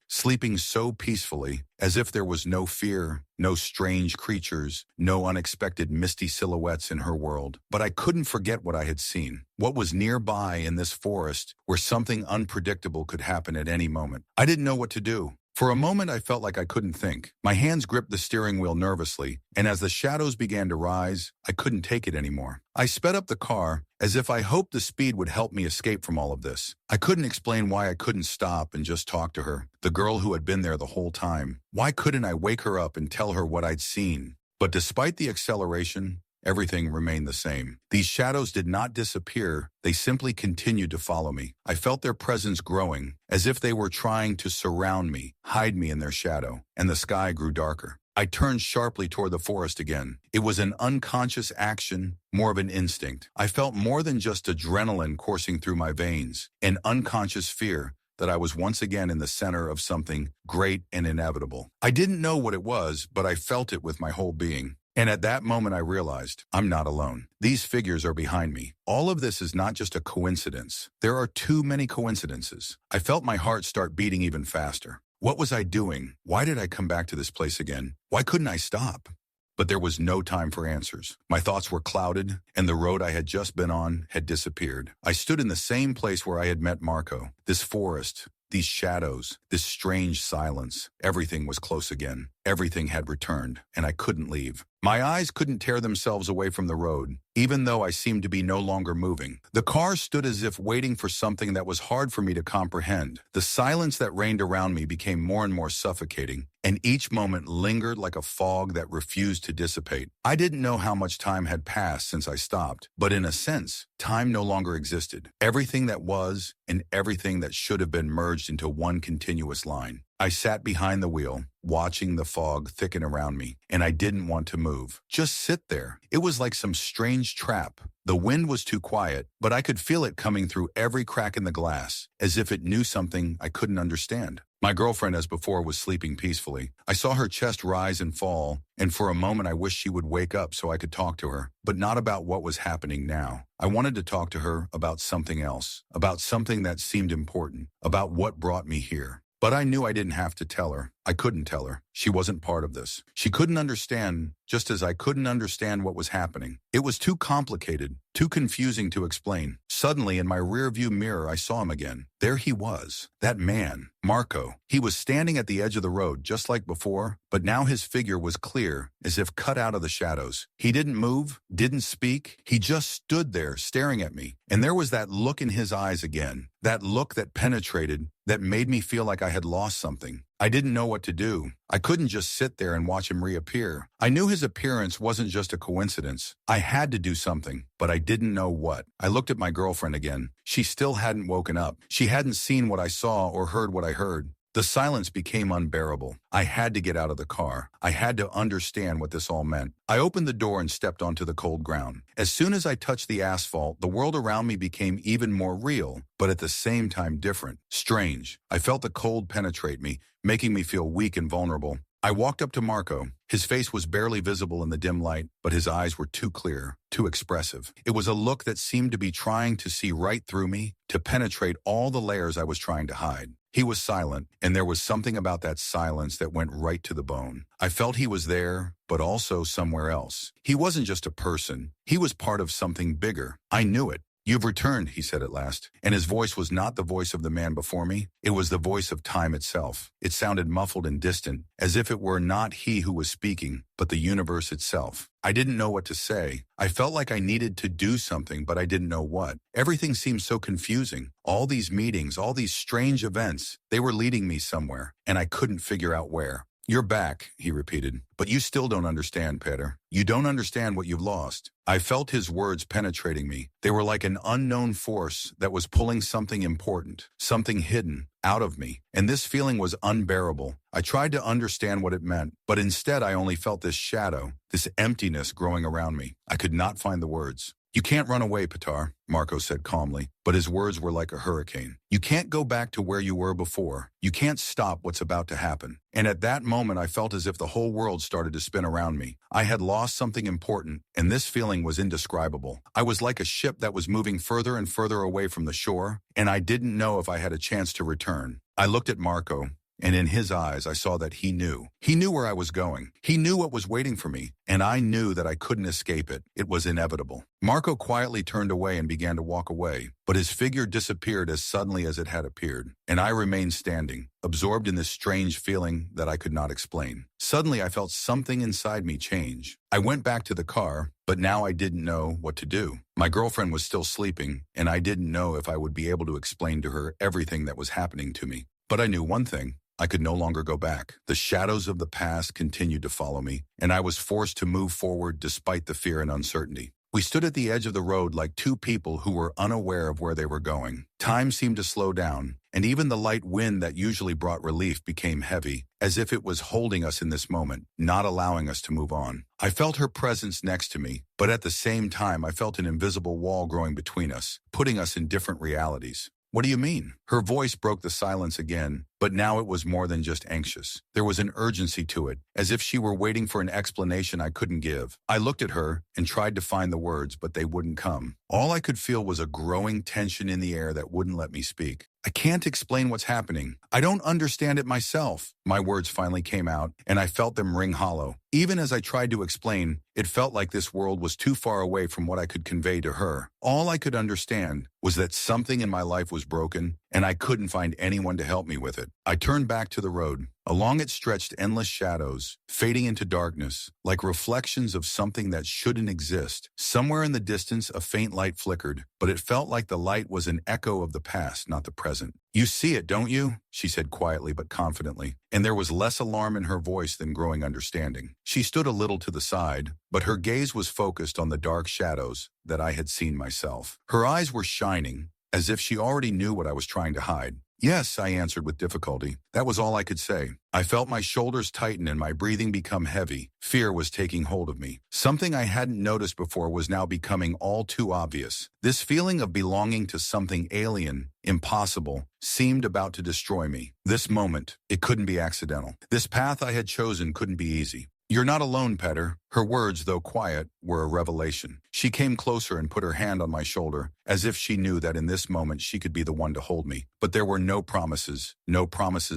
so peacefully, as if there was no fear, no strange creatures, no unexpected misty silhouettes in her world. But I couldn't forget what I had seen, what was nearby in this forest where something unpredictable could happen at any moment. I didn't know what to do. For a moment, I felt like I couldn't think. My hands gripped the steering wheel nervously, and as the shadows began to rise, I couldn't take it anymore. I sped up the car, as if I hoped the speed would help me escape from all of this. I couldn't explain why I couldn't stop and just talk to her, the girl who had been there the whole time. Why couldn't I wake her up and tell her what I'd seen? But despite the acceleration, everything remained the same. These shadows did not disappear, they simply continued to follow me. I felt their presence growing, as if they were trying to surround me, hide me in their shadow, and the sky grew darker. I turned sharply toward the forest again. It was an unconscious action, more of an instinct. I felt more than just adrenaline coursing through my veins, an unconscious fear that I was once again in the center of something great and inevitable. I didn't know what it was, but I felt it with my whole being. And at that moment I realized, I'm not alone. These figures are behind me. All of this is not just a coincidence. There are too many coincidences. I felt my heart start beating even faster. What was I doing? Why did I come back to this place again? Why couldn't I stop? But there was no time for answers. My thoughts were clouded, and the road I had just been on had disappeared. I stood in the same place where I had met Marco. This forest, these shadows, this strange silence. Everything was close again. Everything had returned, and I couldn't leave. My eyes couldn't tear themselves away from the road, even though I seemed to be no longer moving. The car stood as if waiting for something that was hard for me to comprehend. The silence that reigned around me became more and more suffocating, and each moment lingered like a fog that refused to dissipate. I didn't know how much time had passed since I stopped, but in a sense, time no longer existed. Everything that was and everything that should have been merged into one continuous line. I sat behind the wheel, watching the fog thicken around me, and I didn't want to move. Just sit there. It was like some strange trap. The wind was too quiet, but I could feel it coming through every crack in the glass, as if it knew something I couldn't understand. My girlfriend, as before, was sleeping peacefully. I saw her chest rise and fall, and for a moment I wished she would wake up so I could talk to her, but not about what was happening now. I wanted to talk to her about something else, about something that seemed important, about what brought me here. But I knew I didn't have to tell her. I couldn't tell her. She wasn't part of this. She couldn't understand, just as I couldn't understand what was happening. It was too complicated, too confusing to explain. Suddenly, in my rearview mirror, I saw him again. There he was. That man, Marco. He was standing at the edge of the road, just like before, but now his figure was clear, as if cut out of the shadows. He didn't move, didn't speak. He just stood there, staring at me. And there was that look in his eyes again. That look that penetrated, that made me feel like I had lost something. I didn't know what to do. I couldn't just sit there and watch him reappear. I knew his appearance wasn't just a coincidence. I had to do something, but I didn't know what. I looked at my girlfriend again. She still hadn't woken up. She hadn't seen what I saw or heard what I heard. The silence became unbearable. I had to get out of the car. I had to understand what this all meant. I opened the door and stepped onto the cold ground. As soon as I touched the asphalt, the world around me became even more real, but at the same time different, strange. I felt the cold penetrate me, making me feel weak and vulnerable. I walked up to Marco. His face was barely visible in the dim light, but his eyes were too clear, too expressive. It was a look that seemed to be trying to see right through me, to penetrate all the layers I was trying to hide. He was silent, and there was something about that silence that went right to the bone. I felt he was there, but also somewhere else. He wasn't just a person. He was part of something bigger. I knew it. "You've returned," he said at last, and his voice was not the voice of the man before me. It was the voice of time itself. It sounded muffled and distant, as if it were not he who was speaking, but the universe itself. I didn't know what to say. I felt like I needed to do something, but I didn't know what. Everything seemed so confusing. All these meetings, all these strange events, they were leading me somewhere, and I couldn't figure out where. "You're back," he repeated, "but you still don't understand, Peter. You don't understand what you've lost." I felt his words penetrating me. They were like an unknown force that was pulling something important, something hidden, out of me, and this feeling was unbearable. I tried to understand what it meant, but instead I only felt this shadow, this emptiness growing around me. I could not find the words. "You can't run away, Petar," Marco said calmly, but his words were like a hurricane. "You can't go back to where you were before. You can't stop what's about to happen." And at that moment, I felt as if the whole world started to spin around me. I had lost something important, and this feeling was indescribable. I was like a ship that was moving further and further away from the shore, and I didn't know if I had a chance to return. I looked at Marco, and in his eyes, I saw that he knew. He knew where I was going. He knew what was waiting for me, and I knew that I couldn't escape it. It was inevitable. Marco quietly turned away and began to walk away, but his figure disappeared as suddenly as it had appeared, and I remained standing, absorbed in this strange feeling that I could not explain. Suddenly, I felt something inside me change. I went back to the car, but now I didn't know what to do. My girlfriend was still sleeping, and I didn't know if I would be able to explain to her everything that was happening to me. But I knew one thing. I could no longer go back. The shadows of the past continued to follow me, and I was forced to move forward despite the fear and uncertainty. We stood at the edge of the road like two people who were unaware of where they were going. Time seemed to slow down, and even the light wind that usually brought relief became heavy, as if it was holding us in this moment, not allowing us to move on. I felt her presence next to me, but at the same time I felt an invisible wall growing between us, putting us in different realities. What do you mean? Her voice broke the silence again, but now it was more than just anxious. There was an urgency to it, as if she were waiting for an explanation I couldn't give. I looked at her and tried to find the words, but they wouldn't come. All I could feel was a growing tension in the air that wouldn't let me speak. I can't explain what's happening. I don't understand it myself. My words finally came out, and I felt them ring hollow. Even as I tried to explain, it felt like this world was too far away from what I could convey to her. All I could understand was that something in my life was broken, and I couldn't find anyone to help me with it. I turned back to the road. Along it stretched endless shadows, fading into darkness, like reflections of something that shouldn't exist. Somewhere in the distance, a faint light flickered, but it felt like the light was an echo of the past, not the present. "You see it, don't you?" she said quietly but confidently, and there was less alarm in her voice than growing understanding. She stood a little to the side, but her gaze was focused on the dark shadows that I had seen myself. Her eyes were shining, as if she already knew what I was trying to hide. "Yes," I answered with difficulty. That was all I could say. I felt my shoulders tighten and my breathing become heavy. Fear was taking hold of me. Something I hadn't noticed before was now becoming all too obvious. This feeling of belonging to something alien, impossible, seemed about to destroy me. This moment, it couldn't be accidental. This path I had chosen couldn't be easy. "You're not alone, Petter." Her words, though quiet, were a revelation. She came closer and put her hand on my shoulder, as if she knew that in this moment she could be the one to hold me. But there were no promises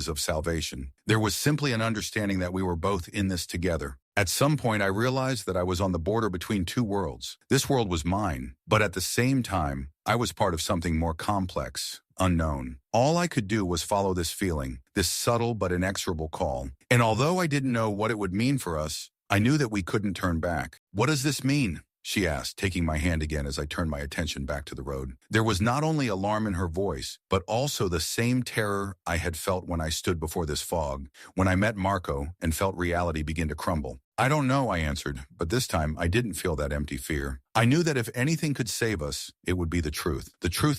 of salvation. There was simply an understanding that we were both in this together. At some point, I realized that I was on the border between two worlds. This world was mine, but at the same time, I was part of something more complex, unknown. All I could do was follow this feeling, this subtle but inexorable call. And although I didn't know what it would mean for us, I knew that we couldn't turn back. "What does this mean?" she asked, taking my hand again as I turned my attention back to the road. There was not only alarm in her voice, but also the same terror I had felt when I stood before this fog, when I met Marco and felt reality begin to crumble. "I don't know," I answered, but this time I didn't feel that empty fear. I knew that if anything could save us, it would be the truth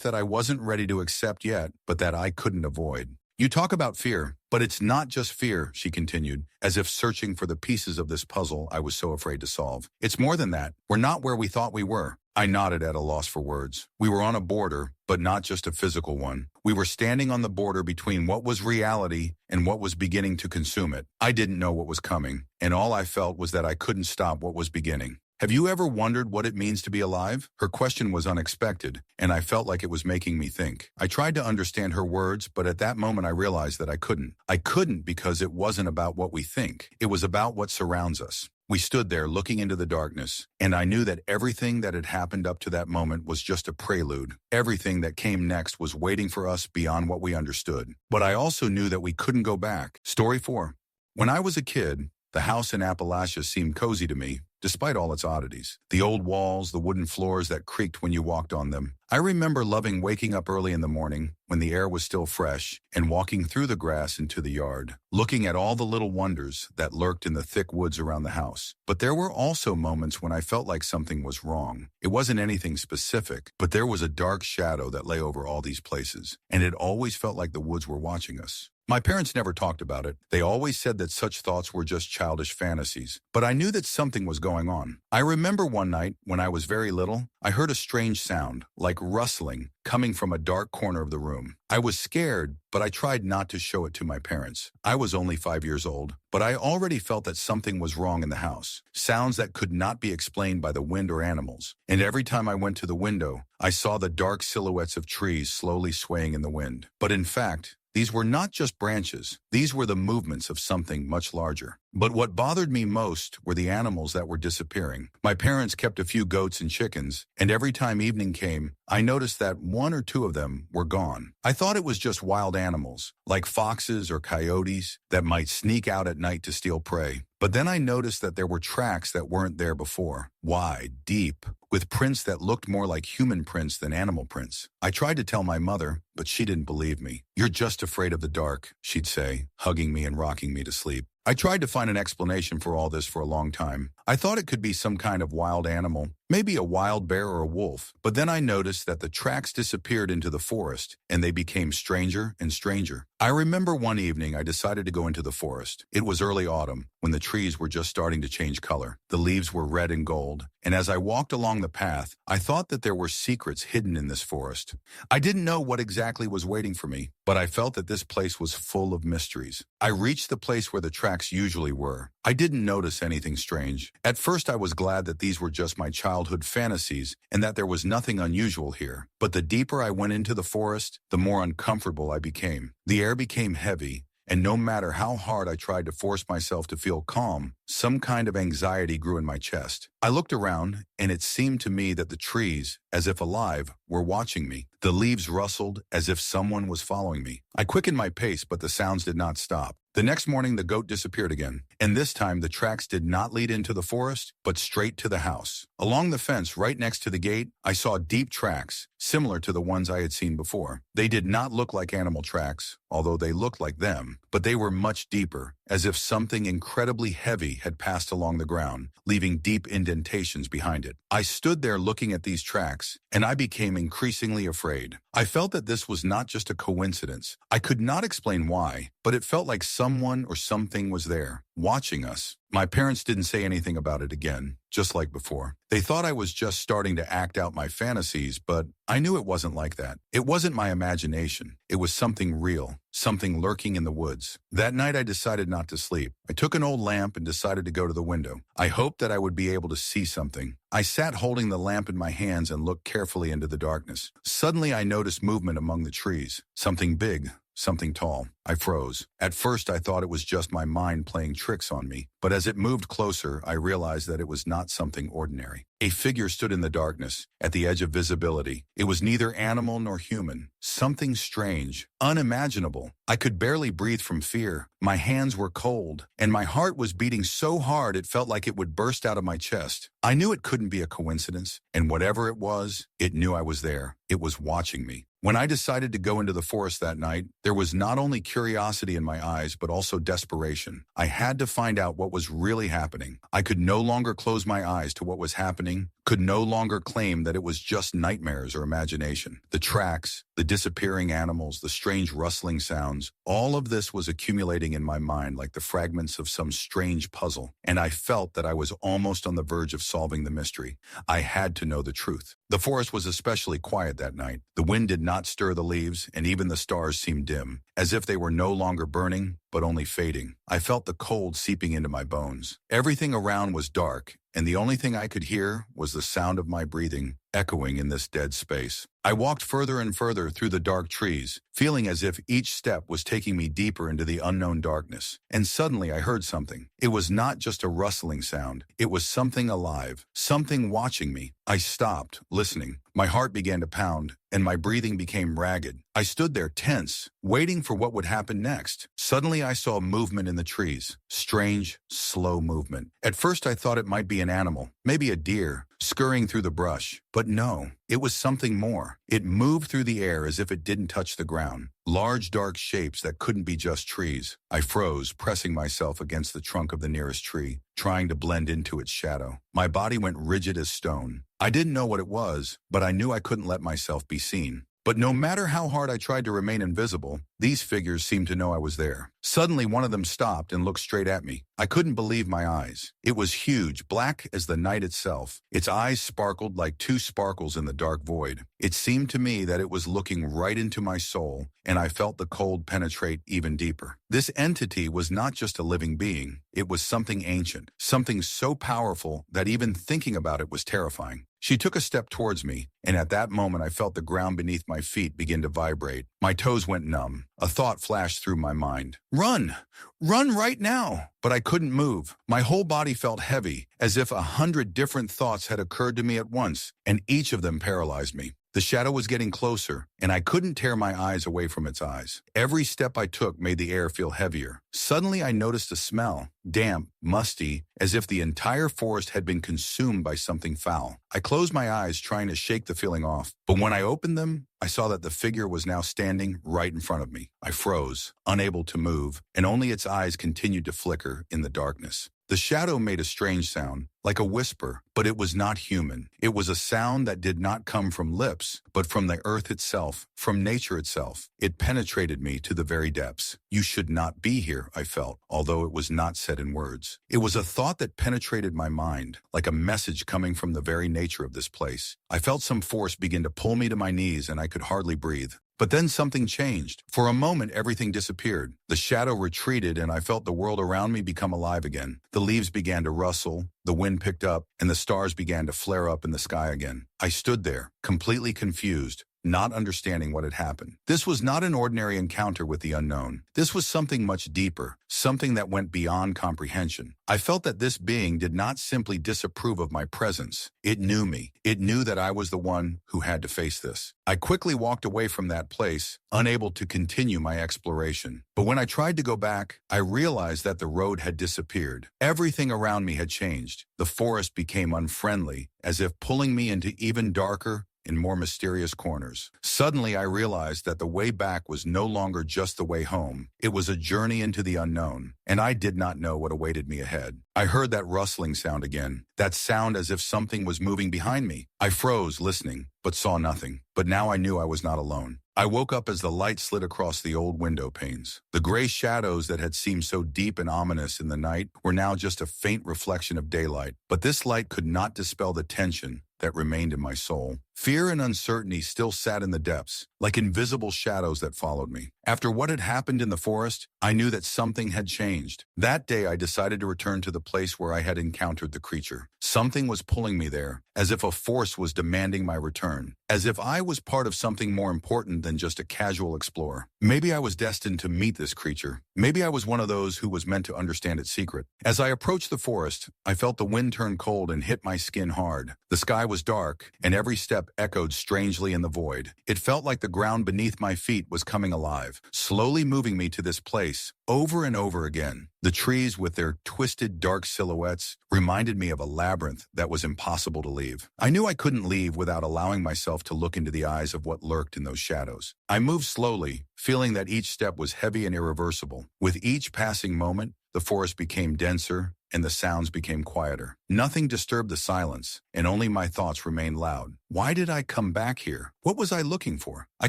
that I wasn't ready to accept yet, but that I couldn't avoid. "You talk about fear, but it's not just fear," she continued, as if searching for the pieces of this puzzle I was so afraid to solve. "It's more than that. We're not where we thought we were." I nodded at a loss for words. We were on a border, but not just a physical one. We were standing on the border between what was reality and what was beginning to consume it. I didn't know what was coming, and all I felt was that I couldn't stop what was beginning. "Have you ever wondered what it means to be alive?" Her question was unexpected, and I felt like it was making me think. I tried to understand her words, but at that moment I realized that I couldn't. I couldn't because it wasn't about what we think. It was about what surrounds us. We stood there looking into the darkness, and I knew that everything that had happened up to that moment was just a prelude. Everything that came next was waiting for us beyond what we understood. But I also knew that we couldn't go back. Story 4. When I was a kid, the house in Appalachia seemed cozy to me, despite all its oddities. The old walls, the wooden floors that creaked when you walked on them. I remember loving waking up early in the morning, when the air was still fresh, and walking through the grass into the yard, looking at all the little wonders that lurked in the thick woods around the house. But there were also moments when I felt like something was wrong. It wasn't anything specific, but there was a dark shadow that lay over all these places, and it always felt like the woods were watching us. My parents never talked about it. They always said that such thoughts were just childish fantasies. But I knew that something was going on. I remember one night, when I was very little, I heard a strange sound, like rustling, coming from a dark corner of the room. I was scared, but I tried not to show it to my parents. I was only 5 years old, but I already felt that something was wrong in the house. Sounds that could not be explained by the wind or animals. And every time I went to the window, I saw the dark silhouettes of trees slowly swaying in the wind. But in fact, these were not just branches. These were the movements of something much larger. But what bothered me most were the animals that were disappearing. My parents kept a few goats and chickens, and every time evening came, I noticed that 1 or 2 of them were gone. I thought it was just wild animals, like foxes or coyotes, that might sneak out at night to steal prey. But then I noticed that there were tracks that weren't there before. Wide, deep, with prints that looked more like human prints than animal prints. I tried to tell my mother, but she didn't believe me. "You're just afraid of the dark," she'd say, hugging me and rocking me to sleep. I tried to find an explanation for all this for a long time. I thought it could be some kind of wild animal, maybe a wild bear or a wolf. But then I noticed that the tracks disappeared into the forest, and they became stranger and stranger. I remember one evening I decided to go into the forest. It was early autumn, when the trees were just starting to change color. The leaves were red and gold, and as I walked along the path, I thought that there were secrets hidden in this forest. I didn't know what exactly was waiting for me, but I felt that this place was full of mysteries. I reached the place where the tracks usually were. I didn't notice anything strange. At first I was glad that these were just my childhood fantasies and that there was nothing unusual here. But the deeper I went into the forest, the more uncomfortable I became. The air became heavy, and no matter how hard I tried to force myself to feel calm, some kind of anxiety grew in my chest. I looked around, and it seemed to me that the trees, as if alive, were watching me. The leaves rustled as if someone was following me. I quickened my pace, but the sounds did not stop. The next morning, the goat disappeared again, and this time the tracks did not lead into the forest, but straight to the house. Along the fence right next to the gate, I saw deep tracks, similar to the ones I had seen before. They did not look like animal tracks, although they looked like them, but they were much deeper, as if something incredibly heavy had passed along the ground, leaving deep indentations behind it. I stood there looking at these tracks, and I became increasingly afraid. I felt that this was not just a coincidence. I could not explain why, but it felt like someone or something was there, watching us. My parents didn't say anything about it again, just like before. They thought I was just starting to act out my fantasies, but I knew it wasn't like that. It wasn't my imagination. It was something real, something lurking in the woods. That night I decided not to sleep. I took an old lamp and decided to go to the window. I hoped that I would be able to see something. I sat holding the lamp in my hands and looked carefully into the darkness. Suddenly I noticed movement among the trees. Something big. Something tall. I froze. At first, I thought it was just my mind playing tricks on me, but as it moved closer, I realized that it was not something ordinary. A figure stood in the darkness, at the edge of visibility. It was neither animal nor human. Something strange, unimaginable. I could barely breathe from fear. My hands were cold, and my heart was beating so hard it felt like it would burst out of my chest. I knew it couldn't be a coincidence, and whatever it was, it knew I was there. It was watching me. When I decided to go into the forest that night, there was not only curiosity in my eyes, but also desperation. I had to find out what was really happening. I could no longer close my eyes to what was happening, could no longer claim that it was just nightmares or imagination. The tracks, the disappearing animals, the strange rustling sounds, all of this was accumulating in my mind like the fragments of some strange puzzle, and I felt that I was almost on the verge of solving the mystery. I had to know the truth. The forest was especially quiet that night. The wind did not stir the leaves, and even the stars seemed dim, as if they were no longer burning, but only fading. I felt the cold seeping into my bones. Everything around was dark, and the only thing I could hear was the sound of my breathing, echoing in this dead space. I walked further and further through the dark trees, feeling as if each step was taking me deeper into the unknown darkness. And suddenly I heard something. It was not just a rustling sound. It was something alive, something watching me. I stopped, listening. My heart began to pound, and my breathing became ragged. I stood there tense, waiting for what would happen next. Suddenly I saw movement in the trees. Strange, slow movement. At first I thought it might be an animal, maybe a deer, scurrying through the brush. But no, it was something more. It moved through the air as if it didn't touch the ground. Large, dark shapes that couldn't be just trees. I froze, pressing myself against the trunk of the nearest tree, trying to blend into its shadow. My body went rigid as stone. I didn't know what it was, but I knew I couldn't let myself be seen. But no matter how hard I tried to remain invisible, these figures seemed to know I was there. Suddenly, one of them stopped and looked straight at me. I couldn't believe my eyes. It was huge, black as the night itself. Its eyes sparkled like two sparkles in the dark void. It seemed to me that it was looking right into my soul, and I felt the cold penetrate even deeper. This entity was not just a living being. It was something ancient, something so powerful that even thinking about it was terrifying. She took a step towards me, and at that moment I felt the ground beneath my feet begin to vibrate. My toes went numb. A thought flashed through my mind. Run! Run right now! But I couldn't move. My whole body felt heavy, as if 100 different thoughts had occurred to me at once, and each of them paralyzed me. The shadow was getting closer, and I couldn't tear my eyes away from its eyes. Every step I took made the air feel heavier. Suddenly I noticed a smell, damp, musty, as if the entire forest had been consumed by something foul. I closed my eyes, trying to shake the feeling off, but when I opened them, I saw that the figure was now standing right in front of me. I froze, unable to move, and only its eyes continued to flicker in the darkness. The shadow made a strange sound, like a whisper, but it was not human. It was a sound that did not come from lips, but from the earth itself, from nature itself. It penetrated me to the very depths. You should not be here, I felt, although it was not said in words. It was a thought that penetrated my mind, like a message coming from the very nature of this place. I felt some force begin to pull me to my knees, and I could hardly breathe. But then something changed. For a moment, everything disappeared. The shadow retreated, and I felt the world around me become alive again. The leaves began to rustle, the wind picked up, and the stars began to flare up in the sky again. I stood there, completely confused, not understanding what had happened. This was not an ordinary encounter with the unknown. This was something much deeper, something that went beyond comprehension. I felt that this being did not simply disapprove of my presence. It knew me. It knew that I was the one who had to face this. I quickly walked away from that place, unable to continue my exploration. But when I tried to go back, I realized that the road had disappeared. Everything around me had changed. The forest became unfriendly, as if pulling me into even darker and more mysterious corners. Suddenly, I realized that the way back was no longer just the way home. It was a journey into the unknown, and I did not know what awaited me ahead. I heard that rustling sound again, that sound as if something was moving behind me. I froze, listening, but saw nothing. But now I knew I was not alone. I woke up as the light slid across the old window panes. The gray shadows that had seemed so deep and ominous in the night were now just a faint reflection of daylight. But this light could not dispel the tension that remained in my soul. Fear and uncertainty still sat in the depths, like invisible shadows that followed me. After what had happened in the forest, I knew that something had changed. That day, I decided to return to the place where I had encountered the creature. Something was pulling me there, as if a force was demanding my return, as if I was part of something more important than just a casual explorer. Maybe I was destined to meet this creature. Maybe I was one of those who was meant to understand its secret. As I approached the forest, I felt the wind turn cold and hit my skin hard. The sky was dark, and every step echoed strangely in the void. It felt like the ground beneath my feet was coming alive, slowly moving me to this place, over and over again. The trees, with their twisted, dark silhouettes, reminded me of a labyrinth that was impossible to leave. I knew I couldn't leave without allowing myself to look into the eyes of what lurked in those shadows. I moved slowly, feeling that each step was heavy and irreversible. With each passing moment, the forest became denser, and the sounds became quieter. Nothing disturbed the silence, and only my thoughts remained loud. Why did I come back here? What was I looking for? I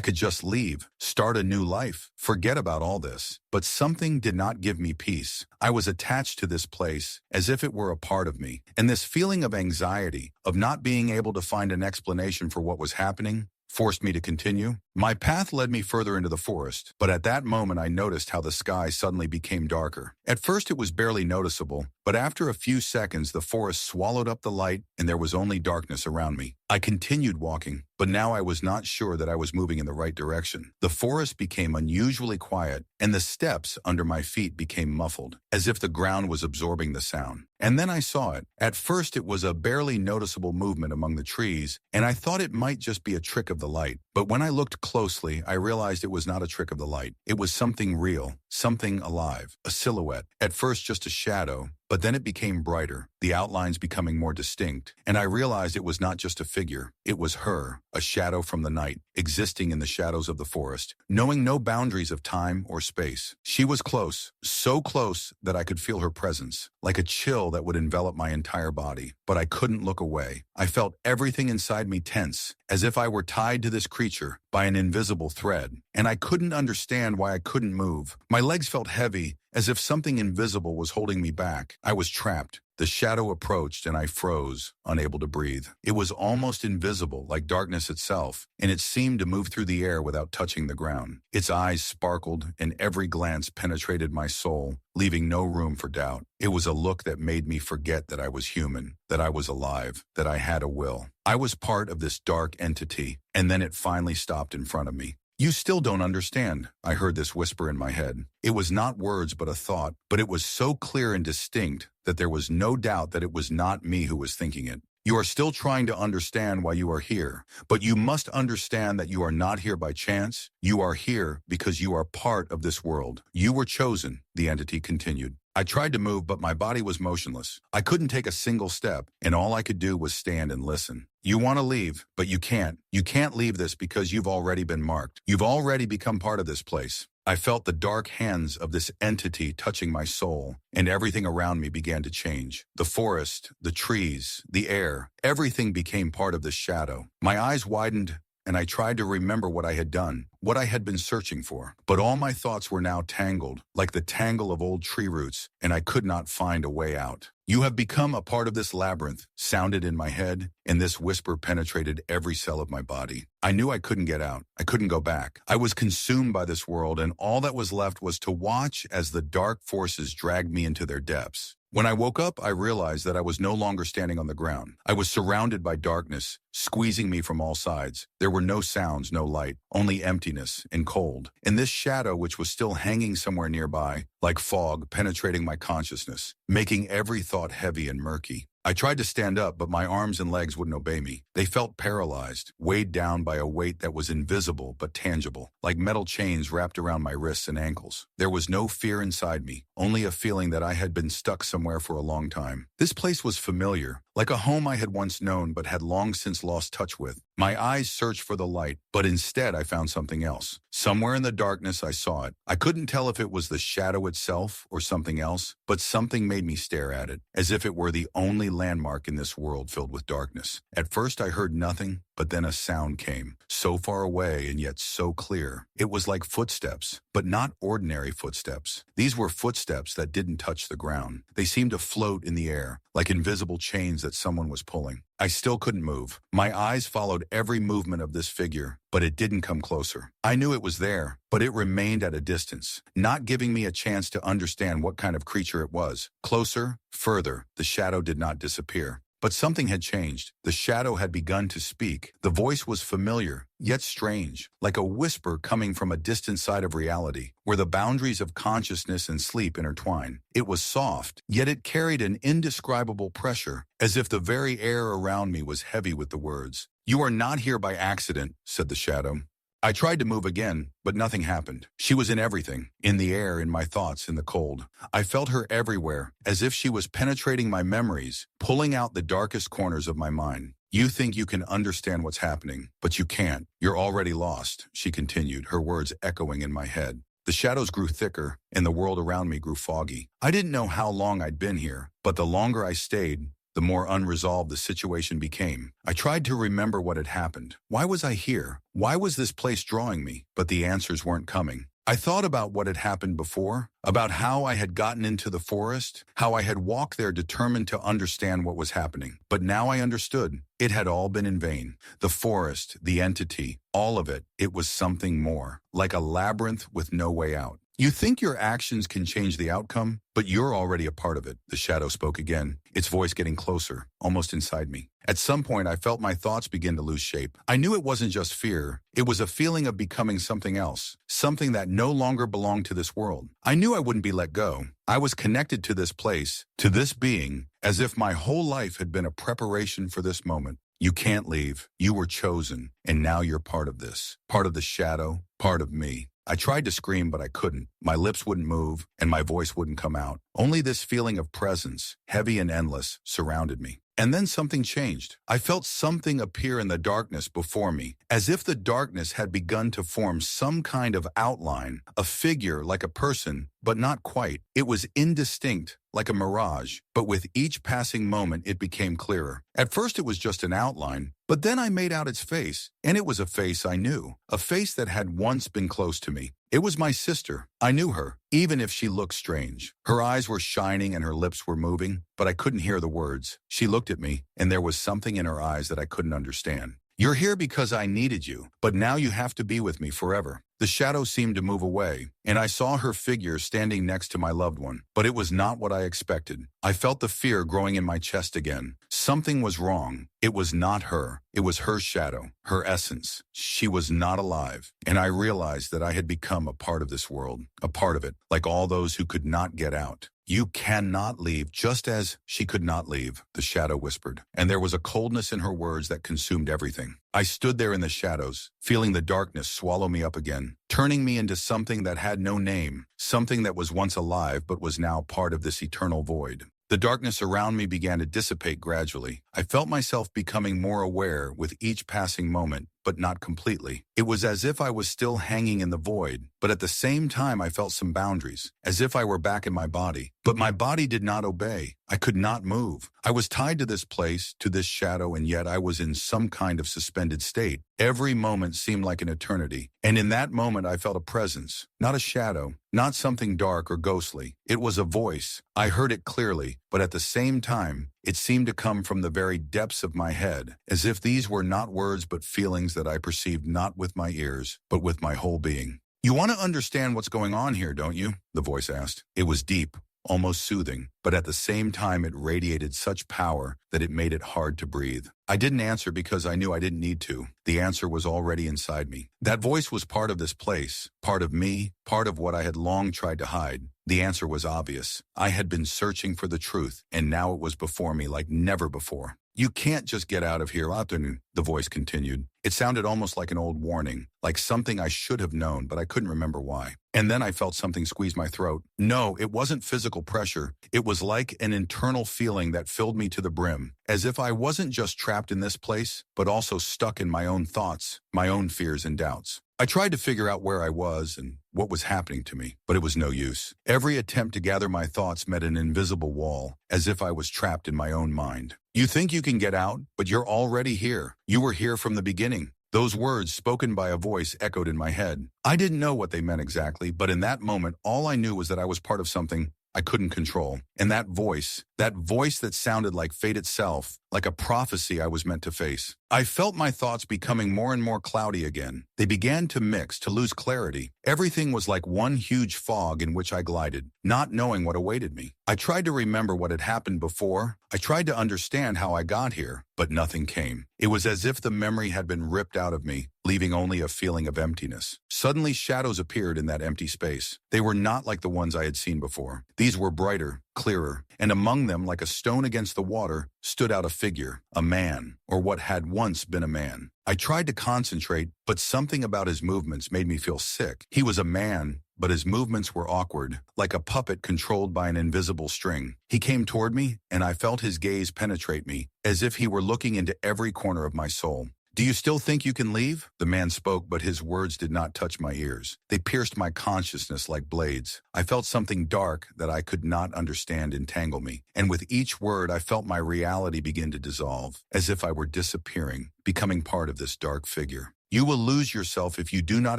could just leave, start a new life, forget about all this. But something did not give me peace. I was attached to this place as if it were a part of me, and this feeling of anxiety, of not being able to find an explanation for what was happening, forced me to continue. My path led me further into the forest, but at that moment I noticed how the sky suddenly became darker. At first it was barely noticeable, but after a few seconds the forest swallowed up the light and there was only darkness around me. I continued walking, but now I was not sure that I was moving in the right direction. The forest became unusually quiet, and the steps under my feet became muffled, as if the ground was absorbing the sound. And then I saw it. At first it was a barely noticeable movement among the trees, and I thought it might just be a trick of the light. But when I looked closely, I realized it was not a trick of the light. It was something real, something alive, a silhouette. At first just a shadow, but then it became brighter, the outlines becoming more distinct, and I realized it was not just a figure. It was her, a shadow from the night, existing in the shadows of the forest, knowing no boundaries of time or space. She was close, so close that I could feel her presence, like a chill that would envelop my entire body. But I couldn't look away. I felt everything inside me tense, as if I were tied to this creature by an invisible thread, and I couldn't understand why I couldn't move. My legs felt heavy, as if something invisible was holding me back. I was trapped. The shadow approached and I froze, unable to breathe. It was almost invisible, like darkness itself, and it seemed to move through the air without touching the ground. Its eyes sparkled, and every glance penetrated my soul, leaving no room for doubt. It was a look that made me forget that I was human, that I was alive, that I had a will. I was part of this dark entity, and then it finally stopped in front of me. "You still don't understand," I heard this whisper in my head. It was not words but a thought, but it was so clear and distinct that there was no doubt that it was not me who was thinking it. You are still trying to understand why you are here, but you must understand that you are not here by chance. You are here because you are part of this world. You were chosen, the entity continued. I tried to move, but my body was motionless. I couldn't take a single step, and all I could do was stand and listen. You want to leave, but you can't. You can't leave this because you've already been marked. You've already become part of this place. I felt the dark hands of this entity touching my soul, and everything around me began to change. The forest, the trees, the air, everything became part of this shadow. My eyes widened, and I tried to remember what I had done, what I had been searching for. But all my thoughts were now tangled, like the tangle of old tree roots, and I could not find a way out. You have become a part of this labyrinth, sounded in my head, and this whisper penetrated every cell of my body. I knew I couldn't get out. I couldn't go back. I was consumed by this world, and all that was left was to watch as the dark forces dragged me into their depths. When I woke up, I realized that I was no longer standing on the ground. I was surrounded by darkness, squeezing me from all sides. There were no sounds, no light, only emptiness and cold. And this shadow, which was still hanging somewhere nearby, like fog, penetrating my consciousness, making every thought heavy and murky. I tried to stand up, but my arms and legs wouldn't obey me. They felt paralyzed, weighed down by a weight that was invisible but tangible, like metal chains wrapped around my wrists and ankles. There was no fear inside me, only a feeling that I had been stuck somewhere for a long time. This place was familiar, like a home I had once known but had long since lost touch with. My eyes searched for the light, but instead I found something else. Somewhere in the darkness I saw it. I couldn't tell if it was the shadow itself or something else, but something made me stare at it, as if it were the only landmark in this world filled with darkness. At first I heard nothing, but then a sound came, so far away and yet so clear. It was like footsteps, but not ordinary footsteps. These were footsteps that didn't touch the ground. They seemed to float in the air, like invisible chains that someone was pulling. I still couldn't move. My eyes followed every movement of this figure, but it didn't come closer. I knew it was there, but it remained at a distance, not giving me a chance to understand what kind of creature it was. Closer, further, the shadow did not disappear. But something had changed. The shadow had begun to speak. The voice was familiar, yet strange, like a whisper coming from a distant side of reality, where the boundaries of consciousness and sleep intertwine. It was soft, yet it carried an indescribable pressure, as if the very air around me was heavy with the words. "You are not here by accident," said the shadow. I tried to move again, but nothing happened. She was in everything, in the air, in my thoughts, in the cold. I felt her everywhere, as if she was penetrating my memories, pulling out the darkest corners of my mind. "You think you can understand what's happening, but you can't. You're already lost," she continued, her words echoing in my head. The shadows grew thicker, and the world around me grew foggy. I didn't know how long I'd been here, but the longer I stayed, the more unresolved the situation became. I tried to remember what had happened. Why was I here? Why was this place drawing me? But the answers weren't coming. I thought about what had happened before, about how I had gotten into the forest, how I had walked there determined to understand what was happening. But now I understood. It had all been in vain. The forest, the entity, all of it, it was something more, like a labyrinth with no way out. "You think your actions can change the outcome, but you're already a part of it," the shadow spoke again, its voice getting closer, almost inside me. At some point, I felt my thoughts begin to lose shape. I knew it wasn't just fear. It was a feeling of becoming something else, something that no longer belonged to this world. I knew I wouldn't be let go. I was connected to this place, to this being, as if my whole life had been a preparation for this moment. "You can't leave. You were chosen, and now you're part of this, part of the shadow, part of me." I tried to scream, but I couldn't. My lips wouldn't move, and my voice wouldn't come out. Only this feeling of presence, heavy and endless, surrounded me. And then something changed. I felt something appear in the darkness before me, as if the darkness had begun to form some kind of outline, a figure like a person, but not quite. It was indistinct, like a mirage, but with each passing moment it became clearer. At first it was just an outline, but then I made out its face, and it was a face I knew, a face that had once been close to me. It was my sister. I knew her, even if she looked strange. Her eyes were shining and her lips were moving, but I couldn't hear the words. She looked at me, and there was something in her eyes that I couldn't understand. "You're here because I needed you, but now you have to be with me forever." The shadow seemed to move away, and I saw her figure standing next to my loved one, but it was not what I expected. I felt the fear growing in my chest again. Something was wrong. It was not her. It was her shadow, her essence. She was not alive. And I realized that I had become a part of this world, a part of it, like all those who could not get out. You cannot leave, just as she could not leave, the shadow whispered, and there was a coldness in her words that consumed everything. I stood there in the shadows, feeling the darkness swallow me up again, turning me into something that had no name, something that was once alive but was now part of this eternal void. The darkness around me began to dissipate gradually. I felt myself becoming more aware with each passing moment, but not completely. It was as if I was still hanging in the void, but at the same time I felt some boundaries, as if I were back in my body. But my body did not obey. I could not move. I was tied to this place, to this shadow, and yet I was in some kind of suspended state. Every moment seemed like an eternity, and in that moment I felt a presence, not a shadow, not something dark or ghostly. It was a voice. I heard it clearly, but at the same time, it seemed to come from the very depths of my head, as if these were not words but feelings that I perceived not with my ears, but with my whole being. "You want to understand what's going on here, don't you?" the voice asked. It was deep, almost soothing, but at the same time it radiated such power that it made it hard to breathe. I didn't answer because I knew I didn't need to. The answer was already inside me. That voice was part of this place, part of me, part of what I had long tried to hide. The answer was obvious. I had been searching for the truth, and now it was before me like never before. "You can't just get out of here, afternoon," the voice continued. It sounded almost like an old warning, like something I should have known, but I couldn't remember why. And then I felt something squeeze my throat. No, it wasn't physical pressure. It was like an internal feeling that filled me to the brim, as if I wasn't just trapped in this place, but also stuck in my own thoughts, my own fears and doubts. I tried to figure out where I was and what was happening to me, but it was no use. Every attempt to gather my thoughts met an invisible wall, as if I was trapped in my own mind. "You think you can get out, but you're already here. You were here from the beginning." Those words, spoken by a voice, echoed in my head. I didn't know what they meant exactly, but in that moment, all I knew was that I was part of something I couldn't control. And that voice that sounded like fate itself, like a prophecy I was meant to face. I felt my thoughts becoming more and more cloudy again. They began to mix, to lose clarity. Everything was like one huge fog in which I glided, not knowing what awaited me. I tried to remember what had happened before. I tried to understand how I got here, but nothing came. It was as if the memory had been ripped out of me, leaving only a feeling of emptiness. Suddenly, shadows appeared in that empty space. They were not like the ones I had seen before. These were brighter, clearer, and among them, like a stone against the water, stood out a figure, a man, or what had once been a man. I tried to concentrate, but something about his movements made me feel sick. He was a man, but his movements were awkward, like a puppet controlled by an invisible string. He came toward me, and I felt his gaze penetrate me, as if he were looking into every corner of my soul. "Do you still think you can leave?" The man spoke, but his words did not touch my ears. They pierced my consciousness like blades. I felt something dark that I could not understand entangle me, and with each word I felt my reality begin to dissolve, as if I were disappearing, becoming part of this dark figure. "You will lose yourself if you do not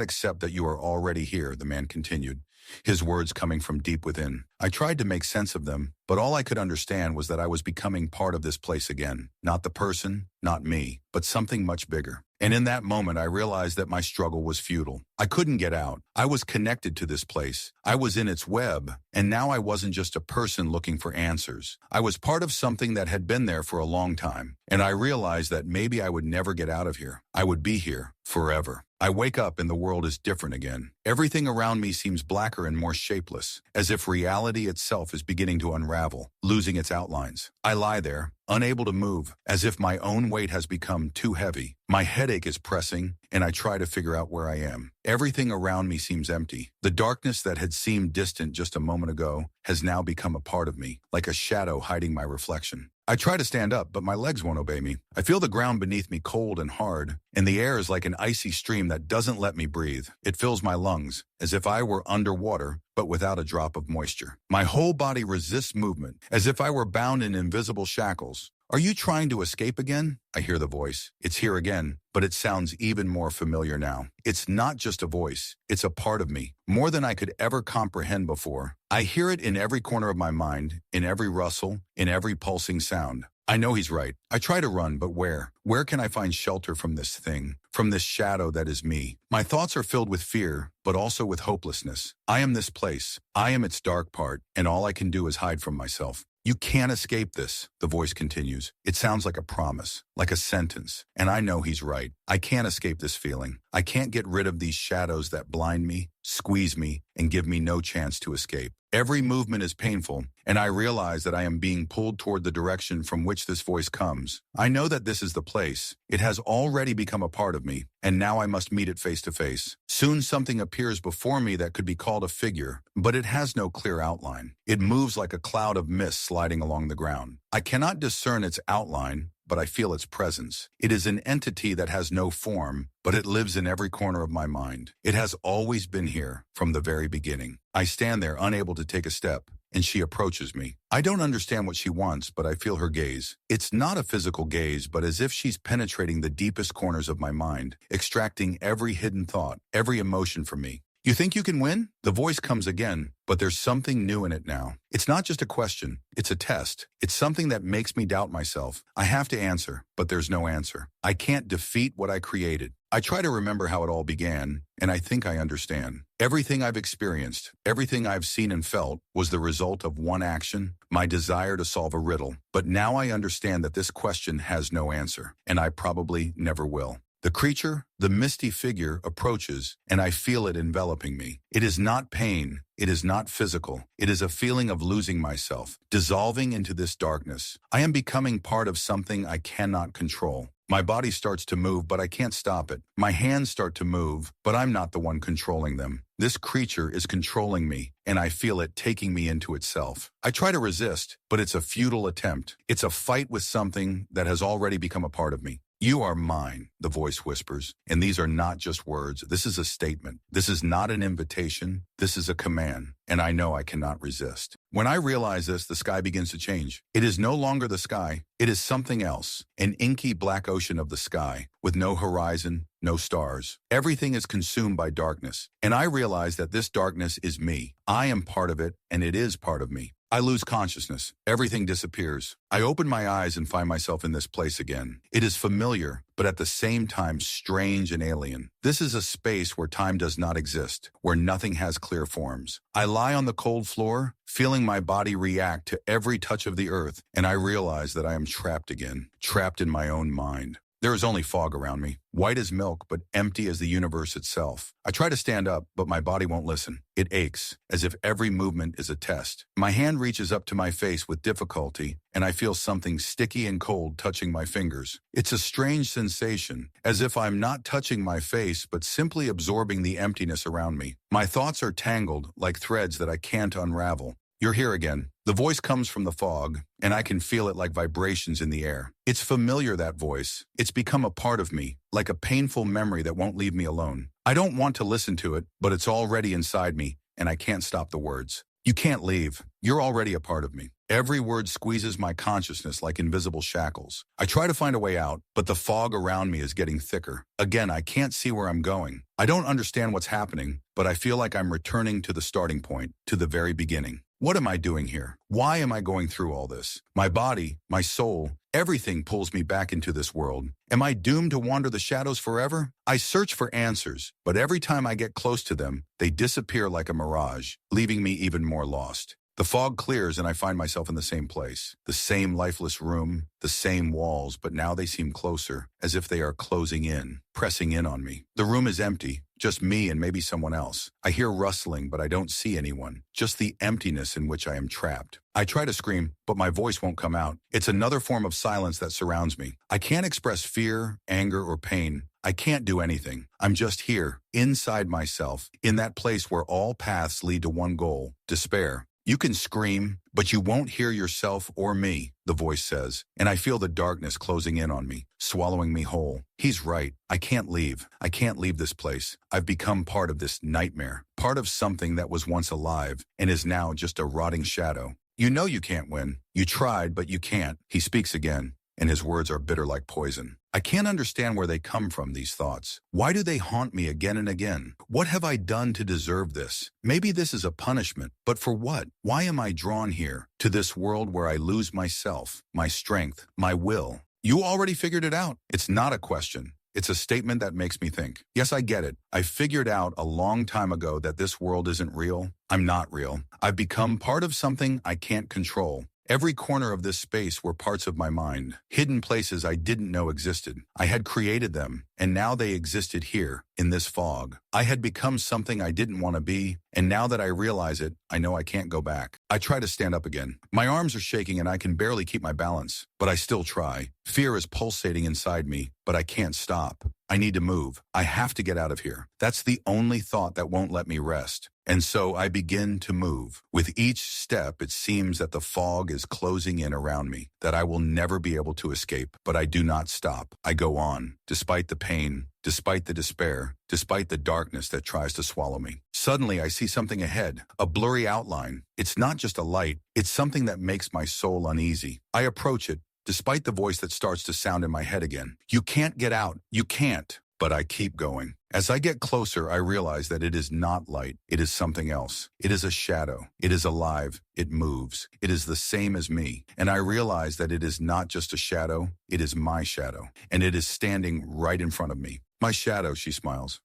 accept that you are already here," the man continued, his words coming from deep within. I tried to make sense of them, but all I could understand was that I was becoming part of this place again. Not the person, not me, but something much bigger. And in that moment, I realized that my struggle was futile. I couldn't get out. I was connected to this place. I was in its web, and now I wasn't just a person looking for answers. I was part of something that had been there for a long time, and I realized that maybe I would never get out of here. I would be here forever. I wake up and the world is different again. Everything around me seems blacker and more shapeless, as if reality itself is beginning to unravel, losing its outlines. I lie there, unable to move, as if my own weight has become too heavy. My headache is pressing, and I try to figure out where I am. Everything around me seems empty. The darkness that had seemed distant just a moment ago has now become a part of me, like a shadow hiding my reflection. I try to stand up, but my legs won't obey me. I feel the ground beneath me cold and hard, and the air is like an icy stream that doesn't let me breathe. It fills my lungs, as if I were underwater, but without a drop of moisture. My whole body resists movement, as if I were bound in invisible shackles. "Are you trying to escape again?" I hear the voice. It's here again, but it sounds even more familiar now. It's not just a voice. It's a part of me, more than I could ever comprehend before. I hear it in every corner of my mind, in every rustle, in every pulsing sound. I know he's right. I try to run, but where? Where can I find shelter from this thing, from this shadow that is me? My thoughts are filled with fear, but also with hopelessness. I am this place. I am its dark part, and all I can do is hide from myself. You can't escape this, the voice continues. It sounds like a promise, like a sentence. And I know he's right. I can't escape this feeling. I can't get rid of these shadows that blind me, squeeze me, and give me no chance to escape. Every movement is painful, and I realize that I am being pulled toward the direction from which this voice comes. I know that this is the place. It has already become a part of me, and now I must meet it face to face. Soon something appears before me that could be called a figure, but it has no clear outline. It moves like a cloud of mist sliding along the ground. I cannot discern its outline, but I feel its presence. It is an entity that has no form, but it lives in every corner of my mind. It has always been here from the very beginning. I stand there unable to take a step, and she approaches me. I don't understand what she wants, but I feel her gaze. It's not a physical gaze, but as if she's penetrating the deepest corners of my mind, extracting every hidden thought, every emotion from me. You think you can win? The voice comes again, but there's something new in it now. It's not just a question, it's a test. It's something that makes me doubt myself. I have to answer, but there's no answer. I can't defeat what I created. I try to remember how it all began, and I think I understand. Everything I've experienced, everything I've seen and felt, was the result of one action, my desire to solve a riddle. But now I understand that this question has no answer, and I probably never will. The creature, the misty figure, approaches, and I feel it enveloping me. It is not pain. It is not physical. It is a feeling of losing myself, dissolving into this darkness. I am becoming part of something I cannot control. My body starts to move, but I can't stop it. My hands start to move, but I'm not the one controlling them. This creature is controlling me, and I feel it taking me into itself. I try to resist, but it's a futile attempt. It's a fight with something that has already become a part of me. You are mine, the voice whispers, and these are not just words. This is a statement. This is not an invitation. This is a command, and I know I cannot resist. When I realize this, the sky begins to change. It is no longer the sky. It is something else, an inky black ocean of the sky, with no horizon, no stars. Everything is consumed by darkness, and I realize that this darkness is me. I am part of it, and it is part of me. I lose consciousness. Everything disappears. I open my eyes and find myself in this place again. It is familiar, but at the same time strange and alien. This is a space where time does not exist, where nothing has clear forms. I lie on the cold floor, feeling my body react to every touch of the earth, and I realize that I am trapped again, trapped in my own mind. There is only fog around me, white as milk, but empty as the universe itself. I try to stand up, but my body won't listen. It aches, as if every movement is a test. My hand reaches up to my face with difficulty, and I feel something sticky and cold touching my fingers. It's a strange sensation, as if I'm not touching my face, but simply absorbing the emptiness around me. My thoughts are tangled, like threads that I can't unravel. You're here again. The voice comes from the fog, and I can feel it like vibrations in the air. It's familiar, that voice. It's become a part of me, like a painful memory that won't leave me alone. I don't want to listen to it, but it's already inside me, and I can't stop the words. You can't leave. You're already a part of me. Every word squeezes my consciousness like invisible shackles. I try to find a way out, but the fog around me is getting thicker. Again, I can't see where I'm going. I don't understand what's happening, but I feel like I'm returning to the starting point, to the very beginning. What am I doing here? Why am I going through all this? My body, my soul, everything pulls me back into this world. Am I doomed to wander the shadows forever? I search for answers, but every time I get close to them, they disappear like a mirage, leaving me even more lost. The fog clears and I find myself in the same place. The same lifeless room, the same walls, but now they seem closer, as if they are closing in, pressing in on me. The room is empty, just me and maybe someone else. I hear rustling, but I don't see anyone, just the emptiness in which I am trapped. I try to scream, but my voice won't come out. It's another form of silence that surrounds me. I can't express fear, anger, or pain. I can't do anything. I'm just here, inside myself, in that place where all paths lead to one goal, despair. You can scream, but you won't hear yourself or me, the voice says, and I feel the darkness closing in on me, swallowing me whole. He's right. I can't leave. I can't leave this place. I've become part of this nightmare, part of something that was once alive and is now just a rotting shadow. You know you can't win. You tried, but you can't. He speaks again, and his words are bitter like poison. I can't understand where they come from, these thoughts. Why do they haunt me again and again? What have I done to deserve this? Maybe this is a punishment, but for what? Why am I drawn here, to this world where I lose myself, my strength, my will? You already figured it out. It's not a question. It's a statement that makes me think. Yes, I get it. I figured out a long time ago that this world isn't real. I'm not real. I've become part of something I can't control. Every corner of this space were parts of my mind, hidden places I didn't know existed. I had created them, and now they existed here, in this fog. I had become something I didn't want to be, and now that I realize it, I know I can't go back. I try to stand up again. My arms are shaking and I can barely keep my balance, but I still try. Fear is pulsating inside me, but I can't stop. I need to move. I have to get out of here. That's the only thought that won't let me rest. And so I begin to move. With each step, it seems that the fog is closing in around me, that I will never be able to escape. But I do not stop. I go on, despite the pain, despite the despair, despite the darkness that tries to swallow me. Suddenly, I see something ahead, a blurry outline. It's not just a light, it's something that makes my soul uneasy. I approach it, despite the voice that starts to sound in my head again. You can't get out. You can't. But I keep going. As I get closer, I realize that it is not light. It is something else. It is a shadow. It is alive. It moves. It is the same as me. And I realize that it is not just a shadow. It is my shadow. And it is standing right in front of me. My shadow, she smiles.